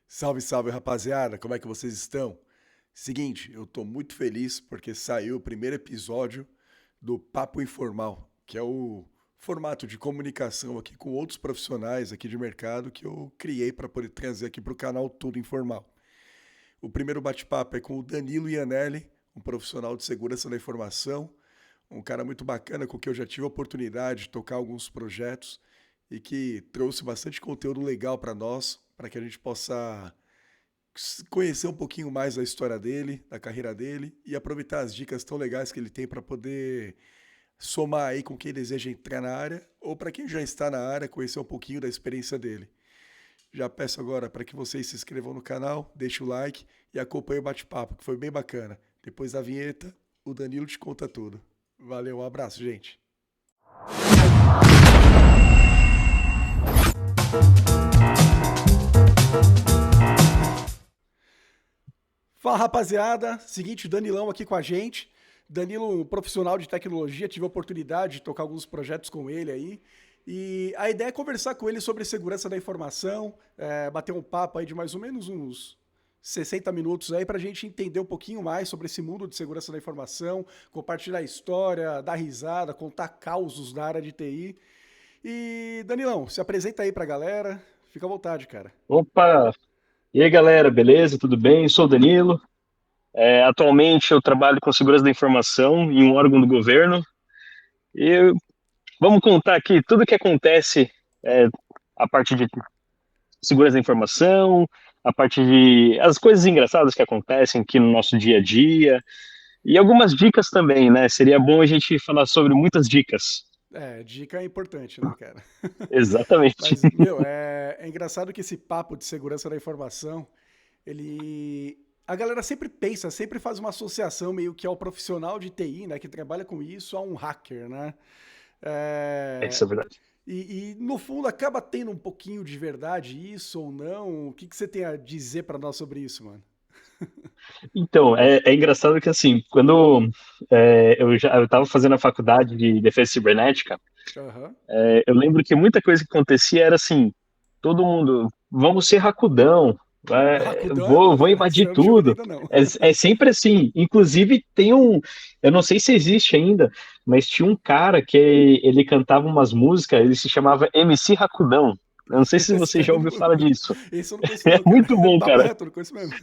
Salve, salve, rapaziada! Como é que vocês estão? Seguinte, eu tô muito feliz porque saiu o primeiro episódio do Papo Informal, que é o formato de comunicação aqui com outros profissionais aqui de mercado que eu criei para poder trazer aqui para o canal Tudo Informal. O primeiro bate-papo é com o Danilo Ianelli, um profissional de segurança da informação, um cara muito bacana com quem eu já tive a oportunidade de tocar alguns projetos e que trouxe bastante conteúdo legal para nós, para que a gente possa conhecer um pouquinho mais da história dele, da carreira dele e aproveitar as dicas tão legais que ele tem para poder somar aí com quem deseja entrar na área ou para quem já está na área, conhecer um pouquinho da experiência dele. Já peço agora para que vocês se inscrevam no canal, deixem o like e acompanhem o bate-papo, que foi bem bacana. Depois da vinheta, o Danilo te conta tudo. Valeu, um abraço, gente. Fala, rapaziada. Seguinte, o Danilão aqui com a gente. Danilo, um profissional de tecnologia, tive a oportunidade de tocar alguns projetos com ele aí. E a ideia é conversar com ele sobre segurança da informação, bater um papo aí de mais ou menos uns 60 minutos aí pra gente entender um pouquinho mais sobre esse mundo de segurança da informação, compartilhar a história, dar risada, contar causos da área de TI. E, Danilão, se apresenta aí pra galera. Fica à vontade, cara. Opa! E aí, galera, beleza? Tudo bem? Sou o Danilo. Atualmente eu trabalho com segurança da informação em um órgão do governo. E vamos contar aqui tudo o que acontece é, a partir de segurança da informação, a partir de as coisas engraçadas que acontecem aqui no nosso dia a dia e algumas dicas também, né? Seria bom a gente falar sobre muitas dicas. Dica é importante, né, cara? Exatamente. Mas, meu, é engraçado que esse papo de segurança da informação, ele. A galera sempre pensa, sempre faz uma associação meio que ao profissional de TI, né, que trabalha com isso, a um hacker, né? Isso É, é verdade. no fundo acaba tendo um pouquinho de verdade isso ou não? O que você tem a dizer pra nós sobre isso, mano? Então, é engraçado que assim, quando eu estava fazendo a faculdade de defesa cibernética. Aham. Eu lembro que muita coisa que acontecia era assim, todo mundo, vamos ser racudão, Rakudão é vou, bom, vou cara. Esse invadir eu não tinha ouvido tudo. ainda, não. É sempre assim. Inclusive tem eu não sei se existe ainda, mas tinha um cara que ele cantava umas músicas, ele se chamava MC Racudão. Eu não sei se você já ouviu Sério? falar disso. Esse eu não conheço, É não, cara. muito bom, Papo cara. reto, eu não conheço mesmo.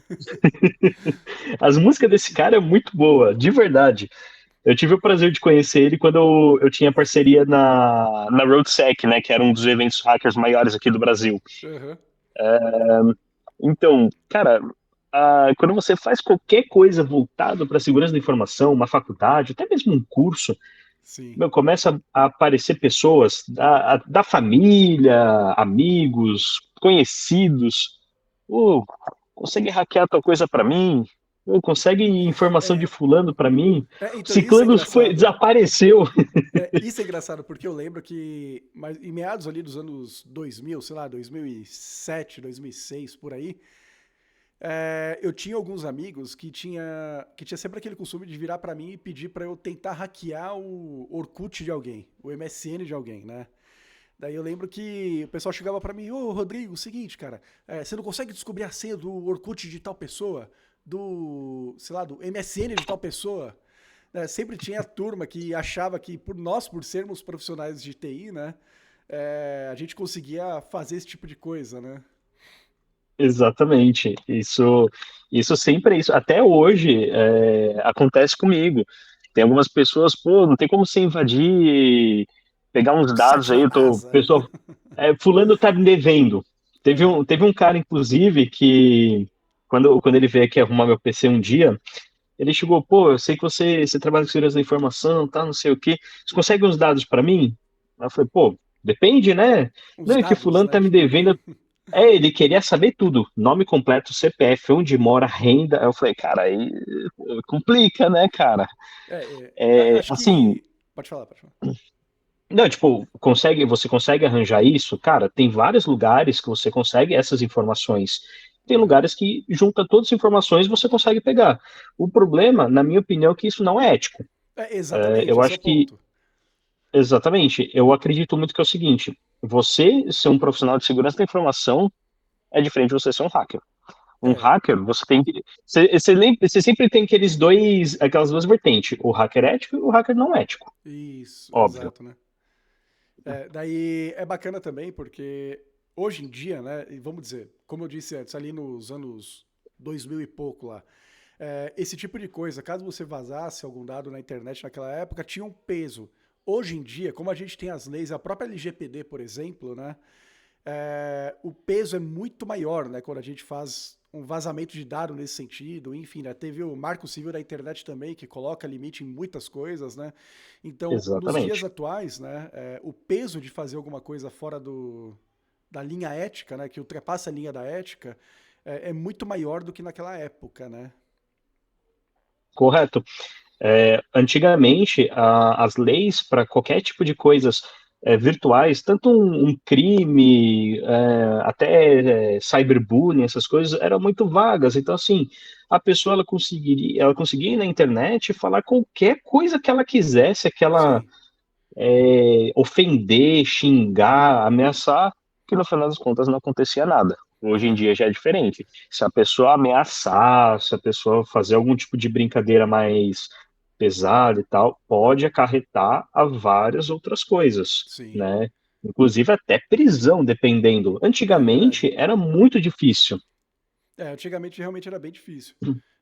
As músicas desse cara é muito boa, de verdade. Eu tive o prazer de conhecer ele quando eu tinha parceria na RoadSec, né, que era um dos eventos hackers maiores aqui do Brasil. Aham. Então, cara, quando você faz qualquer coisa voltado para segurança da informação, uma faculdade, até mesmo um curso, Sim. meu, começa a aparecer pessoas da família, amigos, conhecidos. Pô, consegue hackear tua coisa para mim? Pô, consegue informação de É, fulano para mim? então, isso é Ciclano engraçado. desapareceu. Isso é engraçado, porque eu lembro que em meados ali dos anos 2000, sei lá, 2007, 2006, por aí, eu tinha alguns amigos que tinha sempre aquele costume de virar pra mim e pedir pra eu tentar hackear o Orkut de alguém, o MSN de alguém, né? Daí eu lembro que o pessoal chegava pra mim, ô Rodrigo, o seguinte, cara, você não consegue descobrir a senha do Orkut de tal pessoa? Sei lá, do MSN de tal pessoa? Sempre tinha a turma que achava que por sermos profissionais de TI, né, a gente conseguia fazer esse tipo de coisa, né? Exatamente. Isso sempre é isso. Até hoje acontece comigo. Tem algumas pessoas, pô, não tem como você invadir, pegar uns O dados site aí, da NASA. pessoal, fulano tá me devendo. Aham. Teve um cara, inclusive, que quando ele veio aqui arrumar meu PC um dia, ele chegou, pô, eu sei que você trabalha com segurança da informação, tá, não sei o quê. Você consegue uns dados para mim? Aí eu falei, pô, depende, né? Os Não, é que dados, fulano né? tá me Tipo. devendo. Ele queria saber tudo, nome completo, CPF, onde mora, renda. Aí eu falei, cara, aí complica, né, cara? Acho Assim, que. Pode falar, pode falar. não, tipo, você consegue arranjar isso? Cara, tem vários lugares que você consegue essas informações. Tem Aham. lugares que junta todas as informações e você consegue pegar. O problema, na minha opinião, é que isso não é ético. Exatamente, Eu esse é o acho que, ponto. exatamente, eu acredito muito que é o seguinte: você ser um profissional de segurança da informação é diferente de você ser um hacker. Um É, hacker, você tem que. Você sempre tem aquelas duas vertentes, o hacker ético e o hacker não ético, isso, óbvio. exato, né? Daí é bacana também porque hoje em dia, né, e vamos dizer, como eu disse antes, ali nos anos 2000 e pouco lá, esse tipo de coisa, caso você vazasse algum dado na internet naquela época, tinha um peso. Hoje em dia, como a gente tem as leis, a própria LGPD, por exemplo, né, o peso é muito maior, né, quando a gente faz um vazamento de dado nesse sentido, enfim, né, teve o Marco Civil da internet também, que coloca limite em muitas coisas, né, então, nos dias Exatamente. atuais, né, o peso de fazer alguma coisa fora da linha ética, né, que ultrapassa a linha da ética, é muito maior do que naquela época, né. Correto. Antigamente, as leis para qualquer tipo de coisas virtuais, tanto um crime, até cyberbullying, essas coisas, eram muito vagas. Então, assim, a pessoa ela conseguia ir na internet e falar qualquer coisa que ela quisesse, aquela Sim. ofender, xingar, ameaçar, que no final das contas não acontecia nada. Hoje em É. dia já é diferente. Se a pessoa ameaçar, se a pessoa fazer algum tipo de brincadeira mais pesada e tal, pode acarretar a várias outras coisas, Sim. né? Inclusive até prisão, dependendo. É verdade. Antigamente era muito difícil. Antigamente realmente era bem difícil.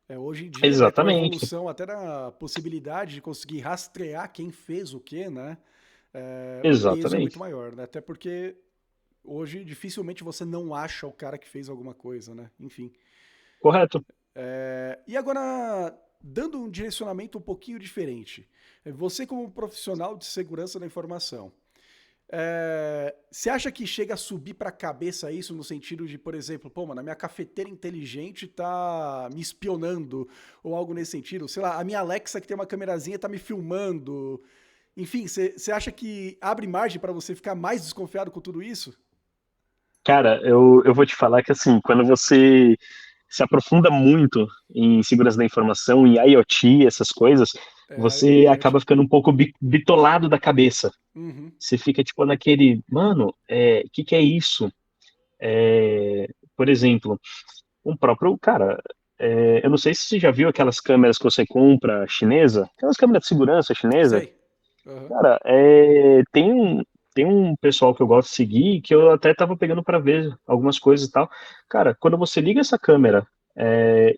Hoje em dia, né, com a Exatamente, evolução até da possibilidade de conseguir rastrear quem fez o quê, né, o peso é muito exatamente. maior, né? Até porque hoje dificilmente você não acha o cara que fez alguma coisa, né? Enfim. Correto. E agora, dando um direcionamento um pouquinho diferente, você como profissional de segurança da informação, você acha que chega a subir para a cabeça isso no sentido de, por exemplo, pô, mano, a minha cafeteira inteligente tá me espionando ou algo nesse sentido? Sei lá, a minha Alexa que tem uma câmerazinha tá me filmando. Enfim, você acha que abre margem para você ficar mais desconfiado com tudo isso? Cara, eu vou te falar que assim, quando você se aprofunda muito em segurança da informação, em IoT, essas coisas, você acaba IoT. ficando um pouco bitolado da cabeça. Uhum. Você fica tipo naquele, mano, que é isso? Por exemplo, um próprio, cara, eu não sei se você já viu aquelas câmeras que você compra chinesa, aquelas câmeras de segurança chinesa. Sei. Uhum. Cara, tem um pessoal que eu gosto de seguir que eu até tava pegando para ver algumas coisas e tal. Cara, quando você liga essa câmera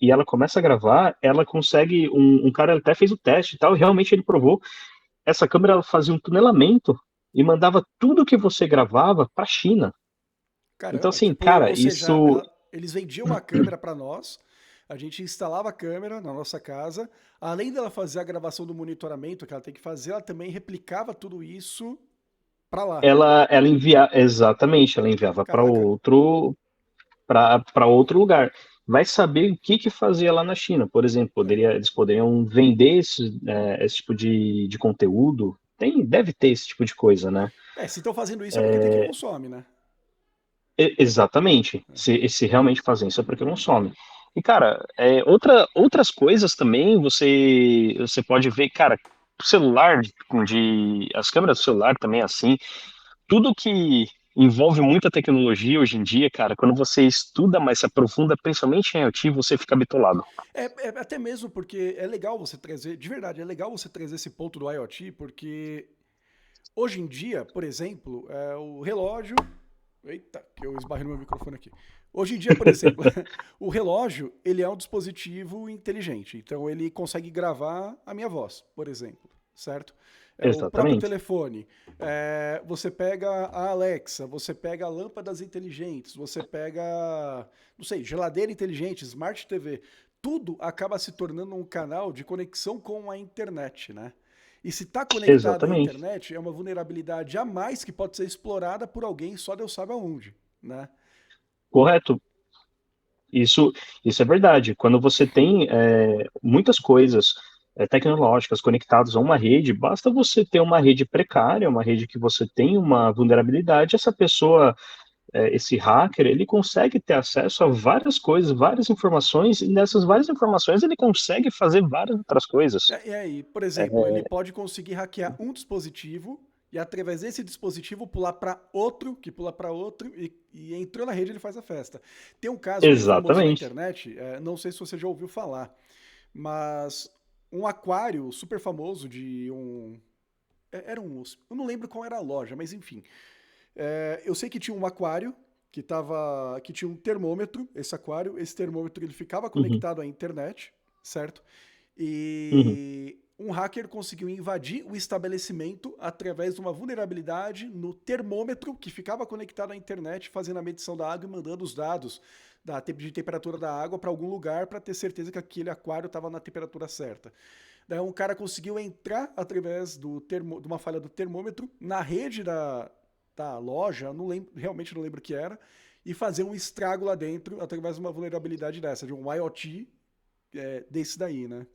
e ela começa a gravar, ela consegue. Um cara até fez o teste e tal, e realmente ele provou. Essa câmera ela fazia um tunelamento e mandava tudo que você gravava para a China. Então, Caramba, assim, tipo, cara, ou seja, isso eles vendiam uma câmera para nós, a gente instalava a câmera na nossa casa, além dela fazer a gravação do monitoramento que ela tem que fazer, ela também replicava tudo isso para lá. ela envia exatamente, ela enviava Caraca, para outro lugar. Vai saber o que fazia lá na China, por exemplo, eles poderiam vender esse tipo de conteúdo. Deve ter esse tipo de coisa, né? se estão fazendo isso é porque tem quem consome, né? Exatamente. Se realmente fazem isso é porque não some. E, cara, outras coisas também você pode ver, cara, o celular, as câmeras do celular também, assim, tudo que envolve muita tecnologia hoje em dia, cara, quando você estuda mais, se aprofunda, principalmente em IoT, você fica bitolado. Até mesmo porque é legal você trazer, de verdade, é legal você trazer esse ponto do IoT, porque hoje em dia, por exemplo, o relógio. Eita, que eu esbarrei no meu microfone aqui. Hoje em dia, por exemplo, o relógio ele é um dispositivo inteligente. Então ele consegue gravar a minha voz, por exemplo, certo? O próprio Exatamente. telefone. Você pega a Alexa, você pega lâmpadas inteligentes, você pega, não sei, geladeira inteligente, Smart TV. Tudo acaba se tornando um canal de conexão com a internet, né? E se está conectado à Exatamente. internet, é uma vulnerabilidade a mais que pode ser explorada por alguém, só Deus sabe aonde, né? Correto. Isso, isso é verdade. Quando você tem muitas coisas tecnológicas conectadas a uma rede, basta você ter uma rede precária, uma rede que você tem uma vulnerabilidade, essa pessoa, esse hacker, ele consegue ter acesso a várias coisas, várias informações, e nessas várias informações ele consegue fazer várias outras coisas. E aí, por exemplo, ele pode conseguir hackear um dispositivo e através desse dispositivo pular para outro, que pula para outro, e entrou na rede ele faz a festa. Tem um caso bem famoso na Exatamente. internet, não sei se você já ouviu falar, mas um aquário super famoso de um. Era um. Eu não lembro qual era a loja, mas enfim. Eu sei que tinha um aquário que tinha um termômetro, esse aquário, esse termômetro ele ficava Uhum, conectado à internet, certo? uhum. E um hacker conseguiu invadir o estabelecimento através de uma vulnerabilidade no termômetro que ficava conectado à internet, fazendo a medição da água e mandando os dados de temperatura da água para algum lugar para ter certeza que aquele aquário estava na temperatura certa. Daí um cara conseguiu entrar através de uma falha do termômetro na rede da loja, não lembro, realmente não lembro o que era, e fazer um estrago lá dentro através de uma vulnerabilidade dessa, de um IoT desse daí, né?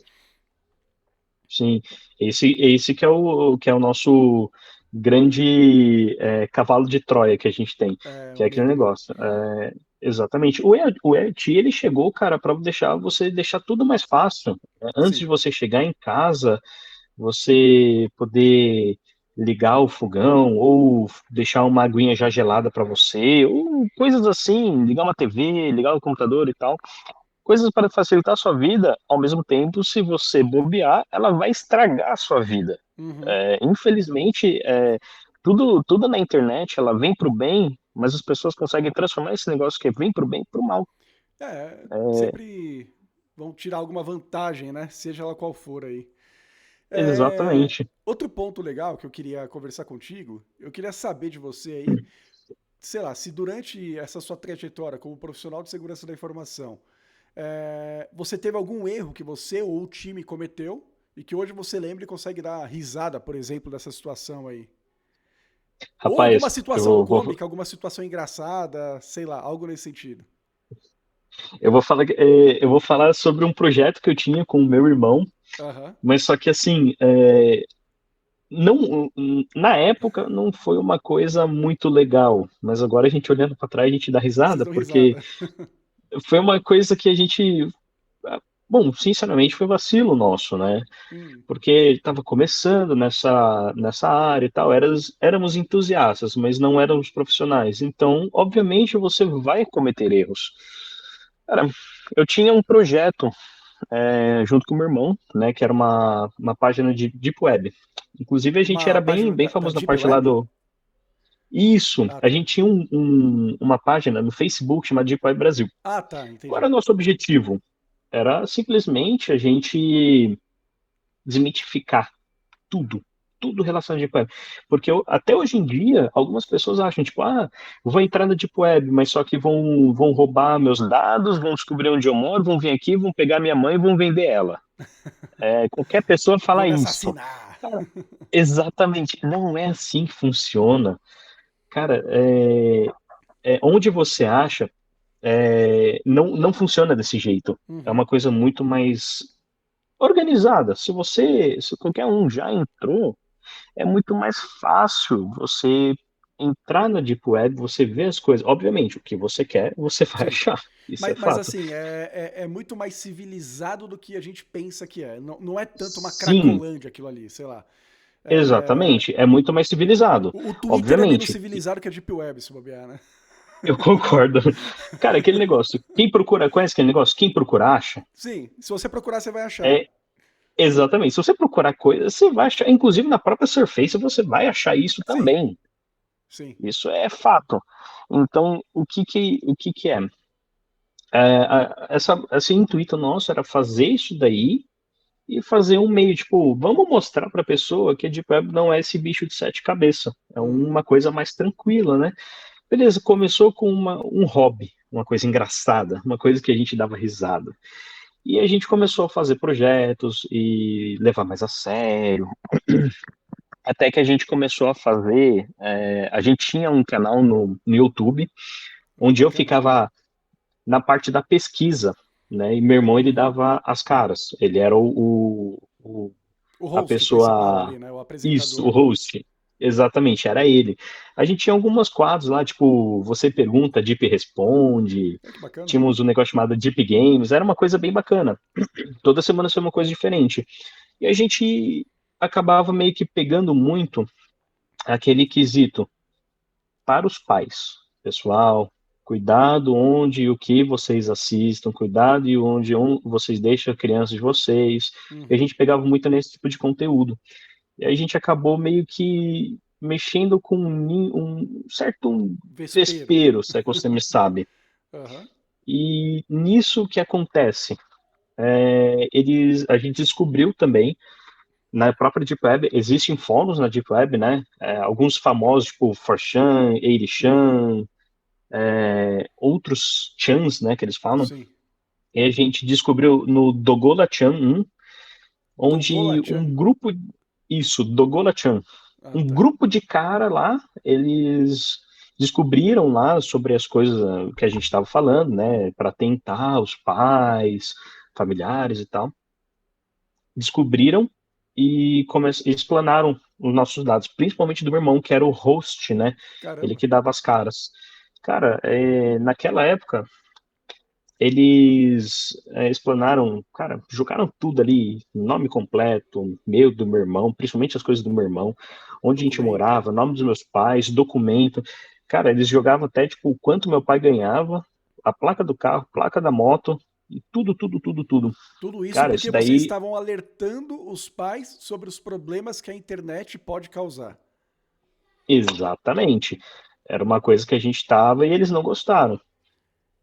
Sim, esse que é o nosso grande cavalo de Troia que a gente tem, que O é aquele medo, né? negócio. Exatamente. O IoT, ele chegou, cara, para deixar você deixar tudo mais fácil. Antes de Sim. você chegar em casa, você poder ligar o fogão ou deixar uma aguinha já gelada para você, ou coisas assim, ligar uma TV, ligar o computador e tal. Coisas para facilitar a sua vida, ao mesmo tempo, se você bobear, ela vai estragar a sua vida. Uhum. Infelizmente, tudo na internet, ela vem para o bem, mas as pessoas conseguem transformar esse negócio que vem para o bem para o mal. Sempre vão tirar alguma vantagem, né? Seja ela qual for aí. Exatamente. Outro ponto legal que eu queria conversar contigo, eu queria saber de você aí, sei lá, se durante essa sua trajetória como profissional de segurança da informação, você teve algum erro que você ou o time cometeu e que hoje você lembra e consegue dar risada, por exemplo, dessa situação aí. Ou alguma Rapaz, situação cômica, alguma situação engraçada, sei lá, algo nesse sentido. eu vou falar sobre um projeto que eu tinha com o meu irmão, Aham. mas só que assim, não, na época não foi uma coisa muito legal, mas agora a gente olhando para trás a gente dá Vocês risada, dão porque risada. foi uma coisa que a gente, bom, sinceramente foi vacilo nosso, né? Hum, Porque estava começando nessa área e tal, éramos entusiastas, mas não éramos profissionais. Então, obviamente, você vai cometer erros. Cara, eu tinha um projeto junto com o meu irmão, né, que era uma página de Deep Web. Inclusive, a gente uma era bem, página bem da famoso na Deep parte lá Web? do. Isso, Ah, a tá. gente tinha uma página no Facebook chamada Deep Web Brasil. Ah, tá, Qual era entendi. o nosso objetivo? Era simplesmente a gente desmitificar tudo, tudo relacionado à Deep Web. Porque até hoje em dia, algumas pessoas acham, tipo, vou entrar na Deep Web, mas só que vão roubar meus dados, vão descobrir onde eu moro, vão vir aqui, vão pegar minha mãe e vão vender ela. Qualquer pessoa Vão fala me isso. assassinar. Cara, exatamente, não é assim que funciona. Cara, onde você acha, não funciona desse jeito. É Uhum. uma coisa muito mais organizada. Se qualquer um já entrou, é muito mais fácil você entrar na Deep Web, você ver as coisas. Obviamente, o que você quer, você vai Sim. achar. Isso é Mas fato. assim, é muito mais civilizado do que a gente pensa que é. Não, não é tanto uma Sim, cracolândia aquilo ali, sei lá. É, exatamente. É muito mais civilizado. o Twitter é menos Obviamente, civilizado que a Deep Web, se bobear, né? eu concordo. Cara, aquele negócio, quem procura, conhece aquele negócio? Quem procura, acha? Sim, se você procurar, você vai achar. É exatamente. Se você procurar coisas, você vai achar. Inclusive na própria Surface, você vai achar isso Sim, também. sim. Isso é fato. Então, o que que é? Esse intuito nosso era fazer isso daí e fazer um meio, tipo, vamos mostrar para a pessoa que a Deep Web não é esse bicho de sete cabeças, é Uhum. uma coisa mais tranquila, né? Beleza, começou com um hobby, uma coisa engraçada, uma coisa que a gente dava risada. E a gente começou a fazer projetos e levar mais a sério, até que a gente começou a fazer. A gente tinha um canal no YouTube, Oh, onde eu bacana. ficava na parte da pesquisa, né? E meu irmão ele Uhum. dava as caras. Ele era O a host principal pessoa, ali, né? O isso, o apresentador. host. Exatamente, era ele. A gente tinha algumas quadros lá, tipo, você pergunta, Deep responde. É que bacana. Tínhamos um negócio chamado Deep Games, era uma coisa bem bacana. Toda semana foi uma coisa diferente. E a gente acabava meio que pegando muito aquele quesito para os pais. Pessoal, cuidado onde e o que vocês assistam, cuidado e onde vocês deixam a criança de vocês. E a Uhum. gente pegava muito nesse tipo de conteúdo. E aí a gente acabou meio que mexendo com um certo Vespeiro. vespeiro, se é que você me sabe. Aham. E nisso que acontece, a gente descobriu também na própria Deep Web, existem fóruns na Deep Web, né? Alguns famosos, tipo 4chan, Uhum. 8chan, outros chans, né, que eles falam. Sim. E a gente descobriu no Dogola-chan onde Dogolachan. Dogola-chan, Ah, um tá. grupo de cara lá, eles descobriram lá sobre as coisas que a gente estava falando, né, para tentar os pais, familiares e tal, descobriram e explanaram os nossos dados, principalmente do meu irmão, que era o host, né, ele Caramba. que dava as caras. Cara, naquela época, eles explanaram, cara, jogaram tudo ali, nome completo, meu, do meu irmão, principalmente as coisas do meu irmão, onde a gente Documento. morava, nome dos meus pais, documento. Cara, eles jogavam até, tipo, o quanto meu pai ganhava, a placa do carro, placa da moto, e tudo, tudo, tudo, tudo. Tudo isso Cara, porque isso vocês daí, estavam alertando os pais sobre os problemas que a internet pode causar. exatamente, era uma coisa que a gente tava e eles não gostaram.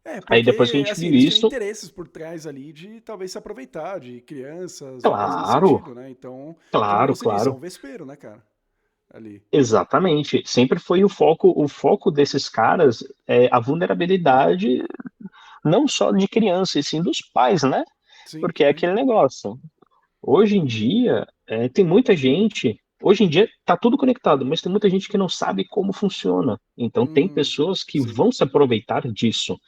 É, Aí depois que a porque, gente assim, viu eles tinham isso, interesses por trás ali de talvez se aproveitar de crianças ou coisas nesse claro, sentido, né? Então, como claro, você disse, é claro. um vespeiro, né, cara? Ali. Exatamente. Sempre foi o foco desses caras a vulnerabilidade não só de criança, e sim dos pais, né? Sim, Porque é sim. aquele negócio. Hoje em dia, tem muita gente. Hoje em dia tá tudo conectado, mas tem muita gente que não sabe como funciona. Então tem Hum, pessoas que sim. vão se aproveitar disso.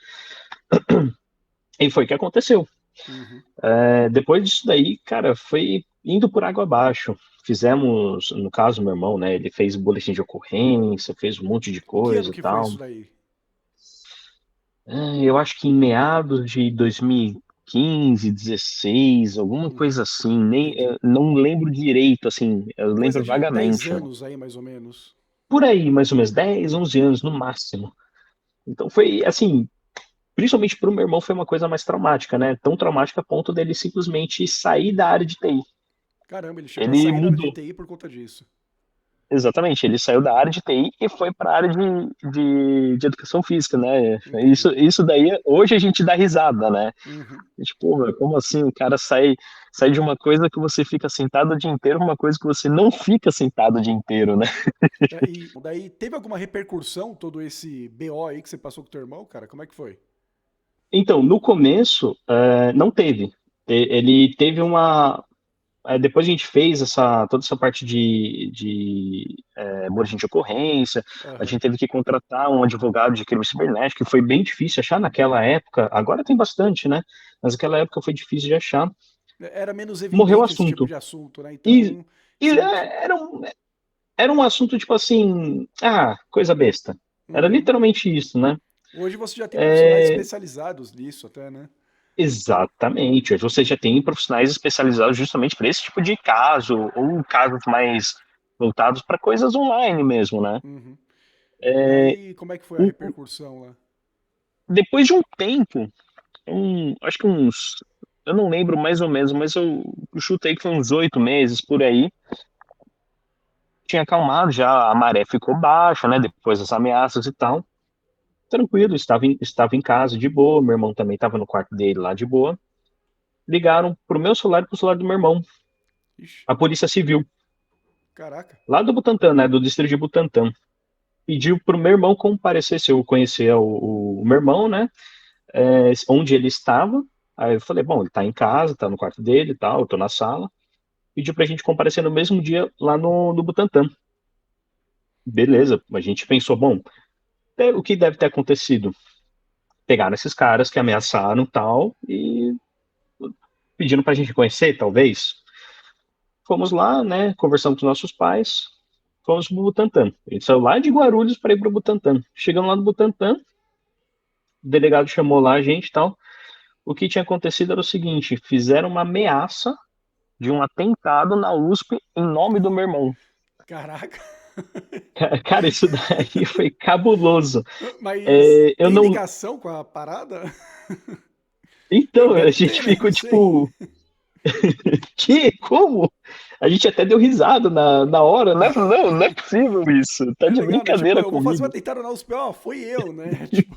E foi o que aconteceu. Uhum. Depois disso daí, cara, foi indo por água abaixo. Fizemos, no caso, meu irmão, né? Ele fez boletim de ocorrência, fez um monte de Que ano coisa e que foi tal. isso daí? Eu acho que em meados de 2015, 16, alguma Uhum. coisa assim, nem Entendi. não lembro direito, assim, eu Coisa lembro de 10 vagamente. anos aí, mais ou menos. Por aí, mais ou menos 10, 11 anos no máximo. Então foi assim, principalmente para o meu irmão foi uma coisa mais traumática, né? Tão traumática a ponto dele simplesmente sair da área de TI. Caramba, ele chegou a Ele sair da área de mudou. TI por conta disso. Exatamente, ele saiu da área de TI e foi para a área de educação física, né? Entendi. Isso daí, hoje a gente dá risada, né? Uhum. E, tipo, "Pô, como assim o cara sai de uma coisa que você fica sentado o dia inteiro pra uma coisa que você não fica sentado o dia inteiro, né? É, e daí, teve alguma repercussão todo esse BO aí que você passou com teu irmão, cara? Como é que foi? Então, no começo, não teve. Ele teve uma. Depois a gente fez toda essa parte de boletim de ocorrência, a Aham. gente teve que contratar um advogado de crime cibernético, que foi bem difícil achar naquela época. Agora tem bastante, né? Mas naquela época foi difícil de achar. Era menos Morreu o evidente esse tipo assunto. de assunto, né? E, Então, e você. era um assunto tipo assim, coisa besta. Era Uhum. literalmente isso, né? Hoje você já tem profissionais É, especializados nisso, até, né? exatamente. Hoje você já tem profissionais especializados justamente para esse tipo de caso, ou casos mais voltados para coisas online mesmo, né? Uhum. Daí, como é que foi a O- repercussão lá? Depois de um tempo, acho que eu não lembro mais ou menos, mas eu chutei que foi uns 8 meses por aí. Tinha acalmado já, a maré ficou baixa, né? Depois das ameaças e tal. Tranquilo, estava em casa de boa, meu irmão também estava no quarto dele lá de boa. Ligaram pro meu celular e pro celular do meu irmão, Ixi, a Polícia Civil, caraca. lá do Butantã, né, do distrito de Butantã. Pediu pro meu irmão comparecer, se eu conhecia o meu irmão, né, onde ele estava. Aí eu falei, bom, ele tá em casa, tá no quarto dele e tal, eu tô na sala. Pediu pra gente comparecer no mesmo dia lá no Butantã. Beleza, a gente pensou, bom, o que deve ter acontecido? Pegaram esses caras que ameaçaram tal e pedindo pra gente conhecer, talvez. Fomos lá, né? Conversamos com nossos pais, fomos pro Butantã. A gente saiu lá de Guarulhos para ir pro Butantã. Chegando lá no Butantã, o delegado chamou lá a gente e tal. O que tinha acontecido era o seguinte: fizeram uma ameaça de um atentado na USP em nome do meu irmão. Caraca. Cara, isso daí foi cabuloso. Mas Eu tem não. ligação com a parada? Então, a Deve gente ter, né? Não ficou sei. tipo, que? Como? A gente até deu risada na hora, né? Não, não é possível isso. Tá É de legal, né? Tipo, brincadeira eu vou fazer um comigo. atentado na USP, ó, foi eu, né? Tipo,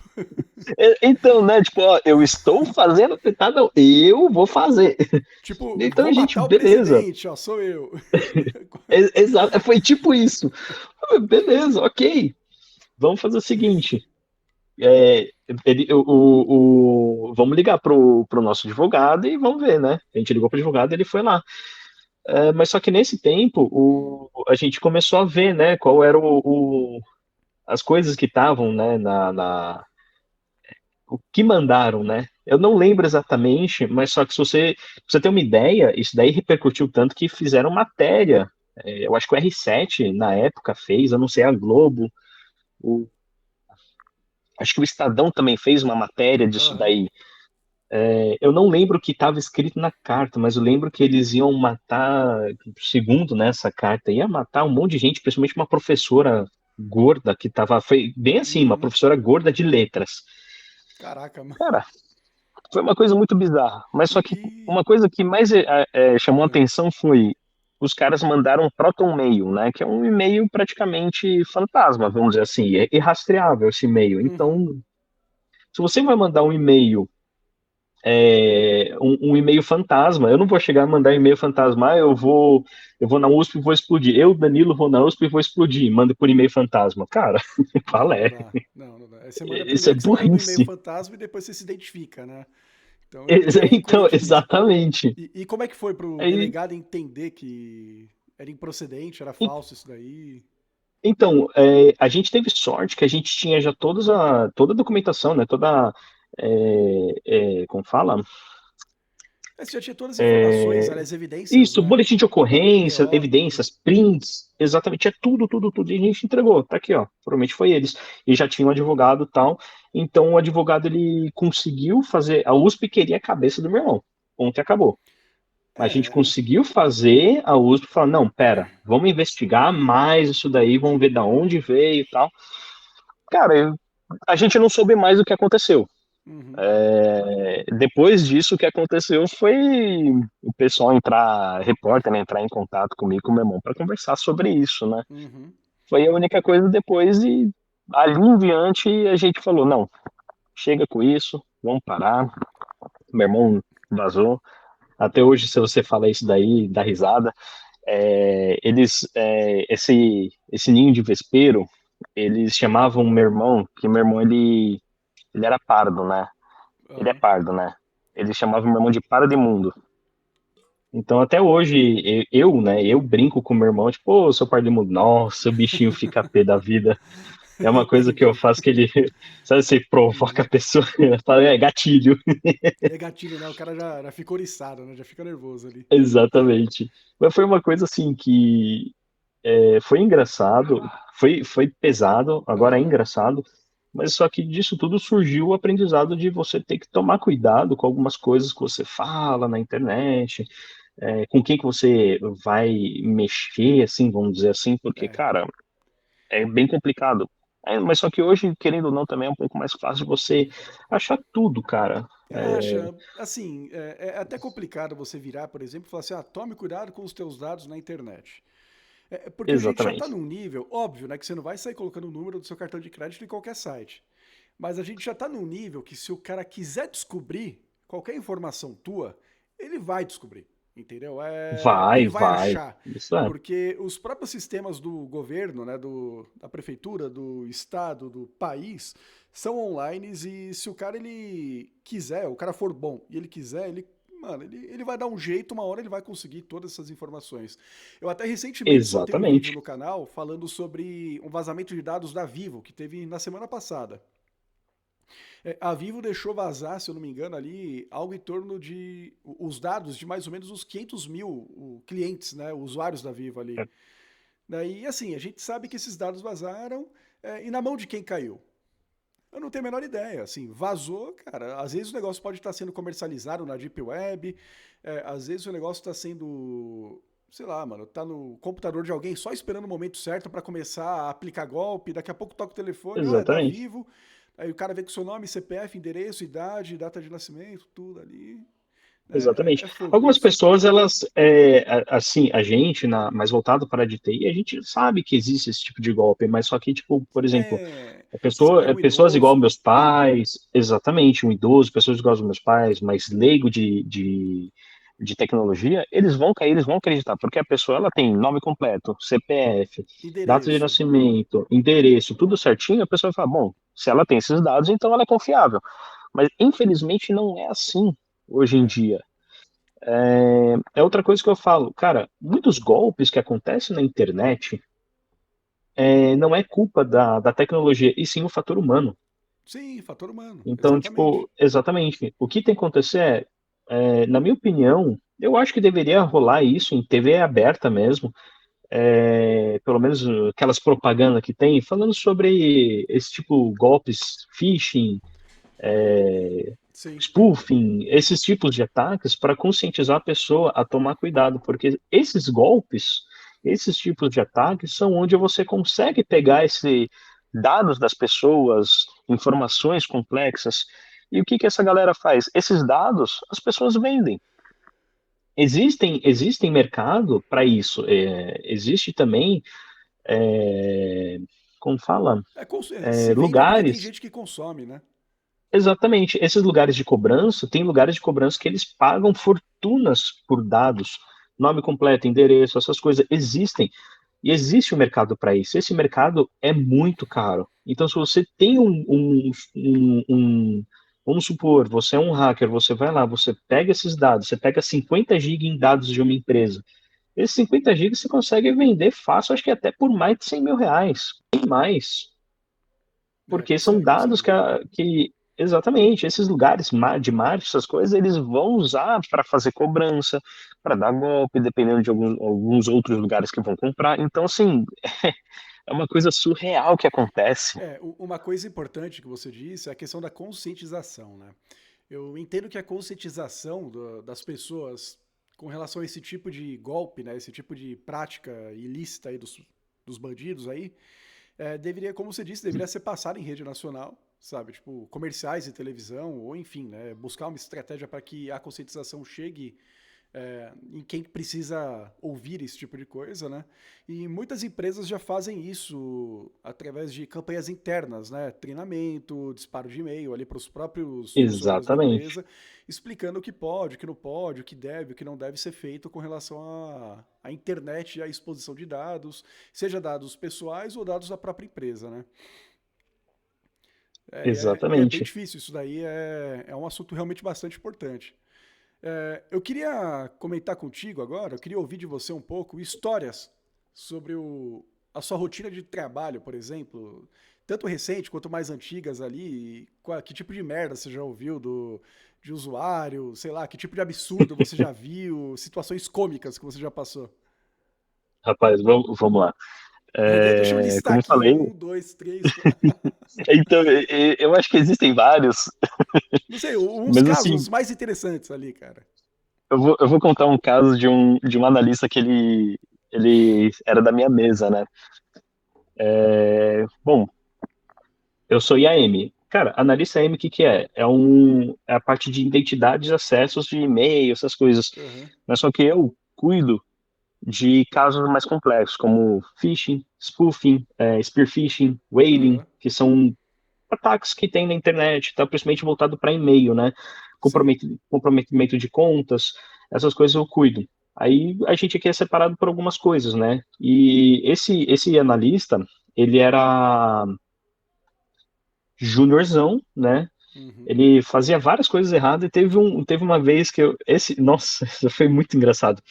Então, né? Tipo, ó, eu estou fazendo atentado, não, eu vou fazer. tipo, Então vou a gente, matar o beleza. presidente, ó, sou eu. Exato, foi tipo isso. Beleza, ok. Vamos fazer o seguinte. É, vamos ligar pro nosso advogado e vamos ver, né? A gente ligou pro advogado e ele foi lá. Mas só que nesse tempo a gente começou a ver, né, qual era as coisas que estavam, né, o que mandaram, né? Eu não lembro exatamente, mas só que se você ter uma ideia, isso daí repercutiu tanto que fizeram matéria. Eu acho que o R7 na época fez, eu não sei a Globo, o, acho que o Estadão também fez uma matéria disso Aham. daí. Eu não lembro o que estava escrito na carta, mas eu lembro que eles iam matar, segundo nessa carta, ia matar um monte de gente, principalmente uma professora gorda que estava, foi bem assim, uma Uhum. professora gorda de letras. Caraca, mano. Cara, foi uma coisa muito bizarra. Mas E, só que e... uma coisa que mais chamou a ah, atenção foi os caras mandaram um Proton Mail, né? Que é um e-mail praticamente fantasma, vamos dizer assim, é irrastreável esse e-mail. uhum. Então, se você vai mandar um e-mail um e-mail fantasma. Eu não vou chegar a mandar e-mail fantasma, eu vou na USP e vou explodir. Eu, Danilo, vou na USP e vou explodir. Manda por e-mail fantasma. Cara, qual Não, não é? dá. Não, não dá. Aí você manda Isso é primeiro que você manda no e-mail burrice. fantasma e depois você se identifica, né? Então já é coisa Então, de. exatamente. E como é que foi pro Aí, delegado entender que era improcedente, era falso isso daí? então, a gente teve sorte que a gente tinha já toda a documentação, né? Como fala? É, você já tinha todas as informações, É, aliás, evidências, Isso, né? boletim de ocorrência, BO, tudo. evidências, prints, exatamente, é tudo, tudo, tudo. E a gente entregou, tá aqui, ó. Provavelmente foi eles. E já tinha um advogado e tal. Então o advogado ele conseguiu fazer. A USP queria a cabeça do meu irmão. Ontem acabou. A gente É. conseguiu fazer a USP falar, não, pera, vamos investigar mais isso daí, vamos ver da onde veio e tal. Cara, a gente não soube mais o que aconteceu. Uhum, Depois disso, o que aconteceu foi o pessoal entrar, repórter, né, entrar em contato comigo e com o meu irmão para conversar sobre isso, né? uhum. Foi a única coisa depois e ali em diante a gente falou, não, chega com isso, vamos parar. Meu irmão vazou. Até hoje, se você fala isso daí, dá risada. Esse ninho de vespeiro, eles chamavam meu irmão, que meu irmão ele era pardo, né? Ele é Aham. pardo, né? Eles chamavam meu irmão de Paradimundo. Então, até hoje, né, eu brinco com meu irmão, tipo, ô, seu par de mundo, nossa, o bichinho fica pé da vida. É uma coisa que eu Entendi. faço que ele, sabe, você provoca a pessoa, ela fala, gatilho. É gatilho, né? O cara já fica oriçado, né? Já fica nervoso ali. Exatamente. Mas foi uma coisa, assim, que foi engraçado, foi pesado, agora é Aham. engraçado, mas só que disso tudo surgiu o aprendizado de você ter que tomar cuidado com algumas coisas que você fala na internet, com quem que você vai mexer, assim, vamos dizer assim, porque, É. cara, é bem complicado. Mas só que hoje, querendo ou não, também é um pouco mais fácil de você achar tudo, cara. Acha, assim, é até complicado você virar, por exemplo, e falar assim, ah, tome cuidado com os teus dados na internet. Porque a gente já está Exatamente. num nível, óbvio, né, que você não vai sair colocando o número do seu cartão de crédito em qualquer site. Mas a gente já está num nível que se o cara quiser descobrir qualquer informação tua, ele vai descobrir, entendeu? Vai, Ele vai vai. achar. Isso é. Porque os próprios sistemas do governo, né, da prefeitura, do estado, do país, são online e se o cara ele quiser, o cara for bom e ele quiser, mano, ele vai dar um jeito, uma hora ele vai conseguir todas essas informações. Eu até recentemente soltei um vídeo Exatamente. no canal falando sobre um vazamento de dados da Vivo que teve na semana passada. A Vivo deixou vazar, se eu não me engano, ali algo em torno de os dados de mais ou menos uns 500 mil clientes, né, usuários da Vivo ali. Daí, assim, a gente sabe que esses dados vazaram e na mão de quem caiu? Eu não tenho a menor ideia. Assim, vazou, cara. Às vezes o negócio pode estar sendo comercializado na Deep Web, às vezes o negócio está sendo, sei lá, mano, tá no computador de alguém só esperando o momento certo pra começar a aplicar golpe, daqui a pouco toca o telefone, ó, é da Exatamente. Vivo, aí o cara vê com seu nome, CPF, endereço, idade, data de nascimento, tudo ali. Exatamente. É fogo Algumas isso. pessoas, elas, assim, a gente, mais voltado para a área de TI, a gente sabe que existe esse tipo de golpe, mas só que, tipo, por exemplo, É, se pega um pessoas igual idoso. meus pais, exatamente, um idoso, pessoas igual aos meus pais, mas leigo de tecnologia, eles vão cair, eles vão acreditar, porque a pessoa, ela tem nome completo, CPF, data de Endereço. nascimento, endereço, tudo certinho, a pessoa vai falar, bom, se ela tem esses dados, então ela é confiável. Mas, infelizmente, não é assim hoje em É. dia. É outra coisa que eu falo, cara, muitos golpes que acontecem na internet não é culpa da tecnologia, e sim o fator humano. Sim, fator humano, Então, exatamente. tipo, exatamente, o que tem que acontecer na minha opinião, eu acho que deveria rolar isso em TV aberta mesmo, pelo menos aquelas propagandas que tem, falando sobre esse tipo golpes, phishing, Sim. spoofing, esses tipos de ataques para conscientizar a pessoa a tomar cuidado, porque esses golpes, esses tipos de ataques são onde você consegue pegar esses dados das pessoas, informações complexas. E o que que essa galera faz? Esses dados as pessoas vendem. Existem mercado para isso. Existe também, como fala, Se vende porque tem lugares. gente que consome, né? Exatamente. Esses lugares de cobrança, tem lugares de cobrança que eles pagam fortunas por dados, nome completo, endereço, essas coisas existem. E existe um mercado para isso. Esse mercado é muito caro. Então, se você tem vamos supor, você é um hacker, você vai lá, você pega esses dados, você pega 50 GB em dados de uma empresa. Esses 50 GB você consegue vender fácil, acho que até por mais de 100 mil reais. Tem mais É, porque são dados consegue. que exatamente, esses lugares de marketing, essas coisas, eles vão usar para fazer cobrança, para dar golpe, dependendo de alguns outros lugares que vão comprar. Então, assim, é uma coisa surreal que acontece. Uma coisa importante que você disse é a questão da conscientização, né? Eu entendo que a conscientização das pessoas com relação a esse tipo de golpe, né, esse tipo de prática ilícita aí dos bandidos aí, deveria, como você disse, deveria ser passado em rede nacional, sabe? Tipo, comerciais e televisão, ou enfim, né, buscar uma estratégia para que a conscientização chegue em quem precisa ouvir esse tipo de coisa, né? E muitas empresas já fazem isso através de campanhas internas, né? Treinamento, disparo de e-mail ali para os próprios funcionários da Exatamente. empresa, explicando o que pode, o que não pode, o que deve, o que não deve ser feito com relação à internet e à exposição de dados, seja dados pessoais ou dados da própria empresa, né? E é bem Exatamente. difícil, isso daí é um assunto realmente bastante importante. Eu queria comentar contigo agora, eu queria ouvir de você um pouco histórias sobre a sua rotina de trabalho, por exemplo, tanto recente quanto mais antigas ali, e que tipo de merda você já ouviu de usuário, sei lá, que tipo de absurdo você já viu, situações cômicas que você já passou. Rapaz, vamos lá. Deixa eu listar Como eu aqui, falei, um, dois, três, quatro. então, eu acho que existem vários, Não sei, uns mas casos assim, mais interessantes ali, cara. eu vou contar um caso de um analista que ele era da minha mesa, né? Bom, eu sou IAM. Cara, analista IAM, o que que é? É a parte de identidades, acessos de e-mail, essas coisas. Aham, Mas só que eu cuido de casos mais complexos, como phishing, spoofing, spear phishing, whaling, aham, que são ataques que tem na internet, tá principalmente voltado para e-mail, né? sim. Comprometimento de contas, essas coisas eu cuido. Aí a gente aqui é separado por algumas coisas, né? E esse analista, ele era juniorzão, né? Uhum. Ele fazia várias coisas erradas e teve uma vez que nossa, isso foi muito engraçado.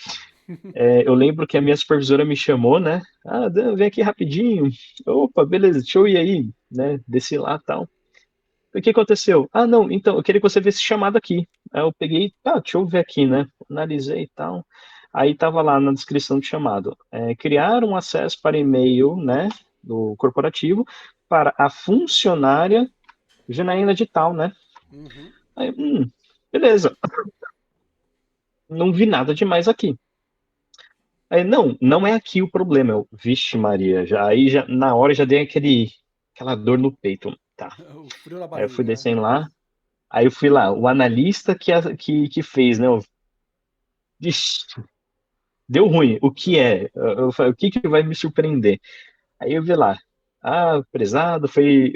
Eu lembro que a minha supervisora me chamou, né? Ah, Dan, vem aqui rapidinho. Opa, beleza, deixa eu ir aí, né? Desci lá e tal. O que aconteceu? Ah, não, então, eu queria que você visse esse chamado aqui. Aí eu peguei, tá, deixa eu ver aqui, né? Analisei e tal. Aí tava lá na descrição do chamado, criar um acesso para e-mail, né, do corporativo para a funcionária Janaína de tal, né? Uhum. Aí, beleza, não vi nada demais aqui. Aí, não, não é aqui o problema. Vixe Maria, já na hora já dei aquela dor no peito. Tá. O frio na Aí eu fui barriga, né? descendo lá, aí eu fui lá, o analista que fez, né? Vixe, deu ruim. O que Ah, é? Eu falei, o que que vai me surpreender? Aí eu vi lá, prezado, foi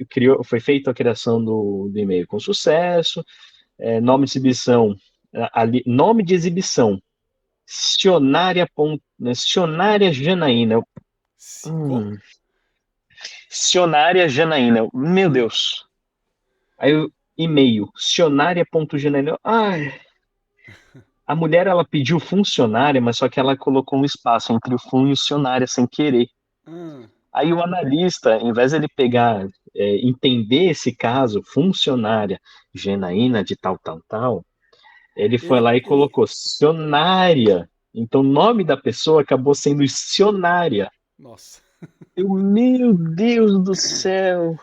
feita a criação do e-mail com sucesso, nome de exibição, nome de exibição, Cionária Janaína. Como? Hum, Cionária Janaína, meu Ah, Deus. Aí e-mail, cionária.janaína. Ai, a mulher ela pediu funcionária, mas só que ela colocou um espaço entre o fun e o cionária sem querer. ah. Aí o analista, em vez de ele pegar, entender esse caso, funcionária Janaína de tal, tal, tal, ele foi Ele, lá e ele... colocou cionária. Então o nome da pessoa acabou sendo cionária. Nossa. Meu Deus do céu!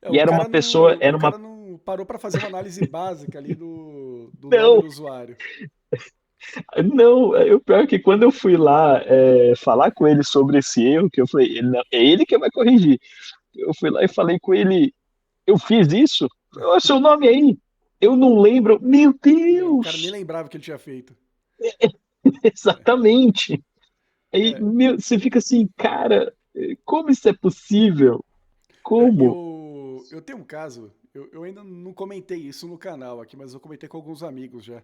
É, E era uma pessoa, o era uma. cara não parou para fazer uma análise básica ali do nome Não, do usuário. não, o pior é que quando eu fui lá falar com ele sobre esse erro, que eu falei, não, é ele que vai corrigir. Eu fui lá e falei com ele, eu fiz isso? Olha o seu nome aí. Eu não lembro. Meu É, o cara nem Deus! lembrava que ele tinha feito. Exatamente. Aí, É, você fica assim, cara, como isso é possível? é, Como? eu tenho um caso, eu ainda não comentei isso no canal aqui, mas eu comentei com alguns amigos já.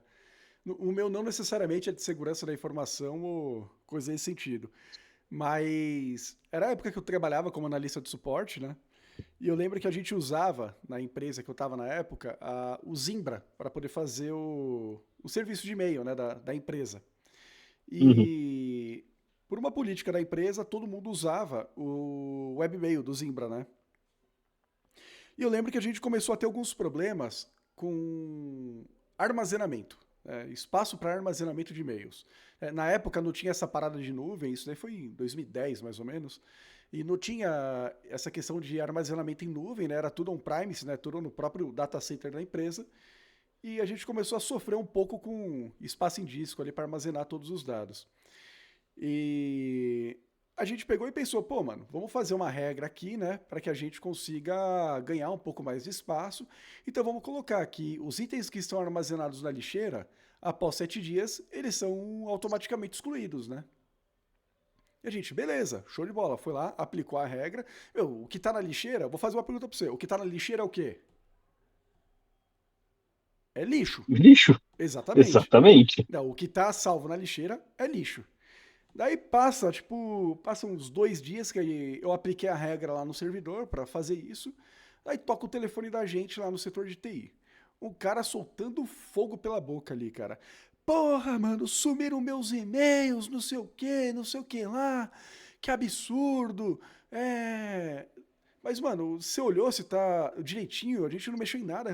O meu não necessariamente é de segurança da informação ou coisa nesse sentido. Mas era a época que eu trabalhava como analista de suporte, né? E eu lembro que a gente usava, na empresa que eu estava na época, o Zimbra para poder fazer o serviço de e-mail, né, da empresa. Uhum. E por uma política da empresa, todo mundo usava o webmail do Zimbra, né? E eu lembro que a gente começou a ter alguns problemas com armazenamento, espaço para armazenamento de e-mails. Na época não tinha essa parada de nuvem, isso daí foi em 2010 mais ou menos, e não tinha essa questão de armazenamento em nuvem, né? Era tudo on-premise, né? Tudo no próprio data center da empresa. E a gente começou a sofrer um pouco com espaço em disco ali para armazenar todos os dados. E a gente pegou e pensou, pô, mano, vamos fazer uma regra aqui, né, para que a gente consiga ganhar um pouco mais de espaço. Então vamos colocar aqui os itens que estão armazenados na lixeira, após 7 dias, eles são automaticamente excluídos, né? E a gente, beleza, show de bola, foi lá, aplicou a regra. O que tá na lixeira, vou fazer uma pergunta para você, o que tá na lixeira é o quê? É lixo. Lixo? Exatamente. Exatamente. Não, o que tá salvo na lixeira é lixo. Daí passa uns 2 dias que eu apliquei a regra lá no servidor para fazer isso. Daí toca o telefone da gente lá no setor de TI. Um cara soltando fogo pela boca ali, cara. Porra, mano, sumiram meus e-mails, não sei o que lá. Que absurdo. É. Mas, mano, você olhou se tá direitinho, a gente não mexeu em nada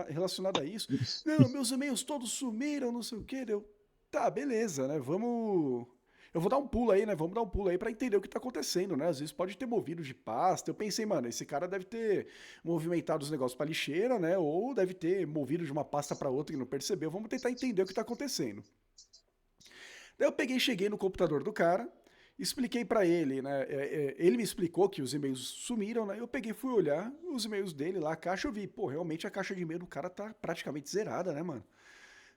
relacionado a isso. Não, meus e-mails todos sumiram, não sei o que, deu. Tá, beleza, né? Vamos. Eu vou dar um pulo aí, né? Vamos dar um pulo aí pra entender o que tá acontecendo, né? Às vezes pode ter movido de pasta. Eu pensei, mano, esse cara deve ter movimentado os negócios pra lixeira, né? Ou deve ter movido de uma pasta pra outra e não percebeu. Vamos tentar entender o que tá acontecendo. Daí eu peguei, cheguei no computador do cara, expliquei pra ele, né? Ele me explicou que os e-mails sumiram, né? Eu peguei, fui olhar os e-mails dele lá, a caixa, eu vi, pô, realmente a caixa de e-mail do cara tá praticamente zerada, né, mano?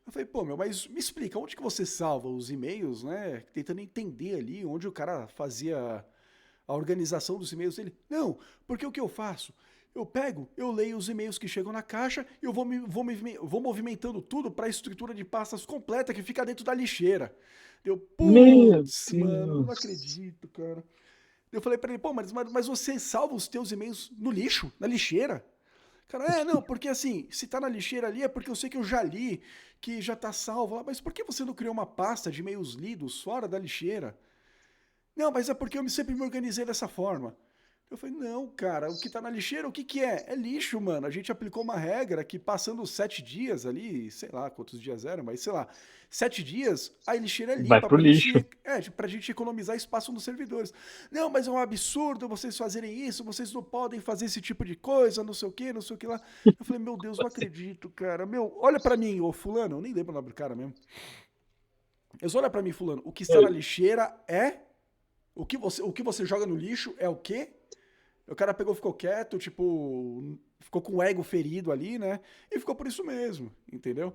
Eu falei, pô, meu, mas me explica, onde que você salva os e-mails, né? Tentando entender ali onde o cara fazia a organização dos e-mails dele. Não, porque o que eu faço? Eu pego, eu leio os e-mails que chegam na caixa e eu vou movimentando tudo para a estrutura de pastas completa que fica dentro da lixeira. Eu, Meu putz, mano, não Deus. acredito, cara. Eu falei pra ele, pô, mas você salva os teus e-mails no lixo, na lixeira? Cara, não, porque assim, se tá na lixeira ali é porque eu sei que eu já li, que já tá salvo lá, mas por que você não criou uma pasta de e-mails lidos fora da lixeira? Não, mas é porque eu sempre me organizei dessa forma. Eu falei, não, cara, o que tá na lixeira, o que que é? É lixo, mano. A gente aplicou uma regra que passando os 7 dias ali, sei lá quantos dias eram, mas sei lá, 7 dias, a lixeira é Vai limpa pro lixo. pra gente economizar espaço nos servidores. Não, mas é um absurdo vocês fazerem isso, vocês não podem fazer esse tipo de coisa, não sei o que, não sei o que lá. Eu falei, meu Deus, não acredito, cara. Meu, olha pra mim, ô fulano, eu nem lembro o nome do cara mesmo. Eles olham pra mim, fulano, o que está na lixeira é... o que você joga no lixo é o quê? O cara pegou, ficou quieto, tipo, ficou com o ego ferido ali, né? E ficou por isso mesmo, entendeu?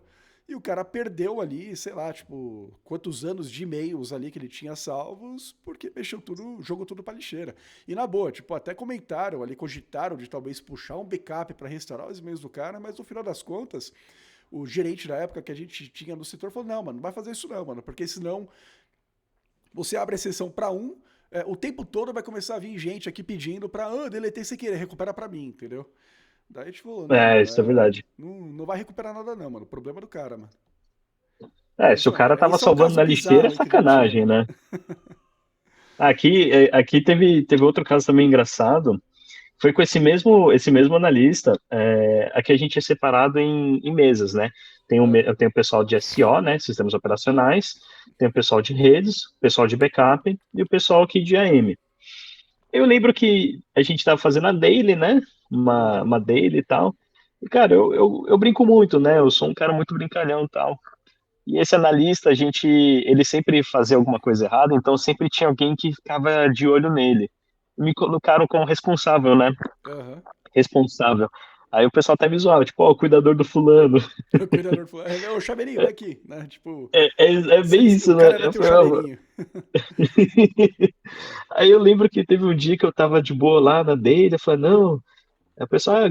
E o cara perdeu ali, sei lá, tipo, quantos anos de e-mails ali que ele tinha salvos, porque mexeu tudo, jogou tudo pra lixeira. E na boa, tipo, até comentaram ali, cogitaram de talvez puxar um backup pra restaurar os e-mails do cara, mas no final das contas, o gerente da época que a gente tinha no setor falou: não, mano, não vai fazer isso não, mano, porque senão você abre a exceção para um, o tempo todo vai começar a vir gente aqui pedindo pra, deletei sem querer, recupera pra mim, entendeu? Daí a gente falou, não, É, mano, isso é verdade. não vai recuperar nada não, mano, o problema é do cara, mano. É, Mas, se o mano, cara tava esse é um salvando caso na lixeira, é bizarro aí que a gente tinha, sacanagem, mano. né? Aqui teve outro caso também engraçado. Foi com esse mesmo analista, aqui a gente é separado em mesas, né? Ah, Eu tenho o pessoal de SO, né? Sistemas operacionais, tem o pessoal de redes, o pessoal de backup e o pessoal aqui de AM. Eu lembro que a gente estava fazendo a daily, né? uhum, Uma daily e tal. E, cara, eu brinco muito, né? Eu sou um cara muito brincalhão e tal. E esse analista, ele sempre fazia alguma coisa errada, então sempre tinha alguém que ficava de olho nele. Me colocaram como responsável, né? aham. Responsável. Aí o pessoal até me zoava, tipo, ó, o cuidador do fulano. O cuidador falou, ô chaveirinho, vem aqui, né? Tipo, É bem o isso, né? cara era Eu teu falei, ó. chaveirinho. Aí eu lembro que teve um dia que eu tava de boa lá na dele, eu falei, não, a pessoa,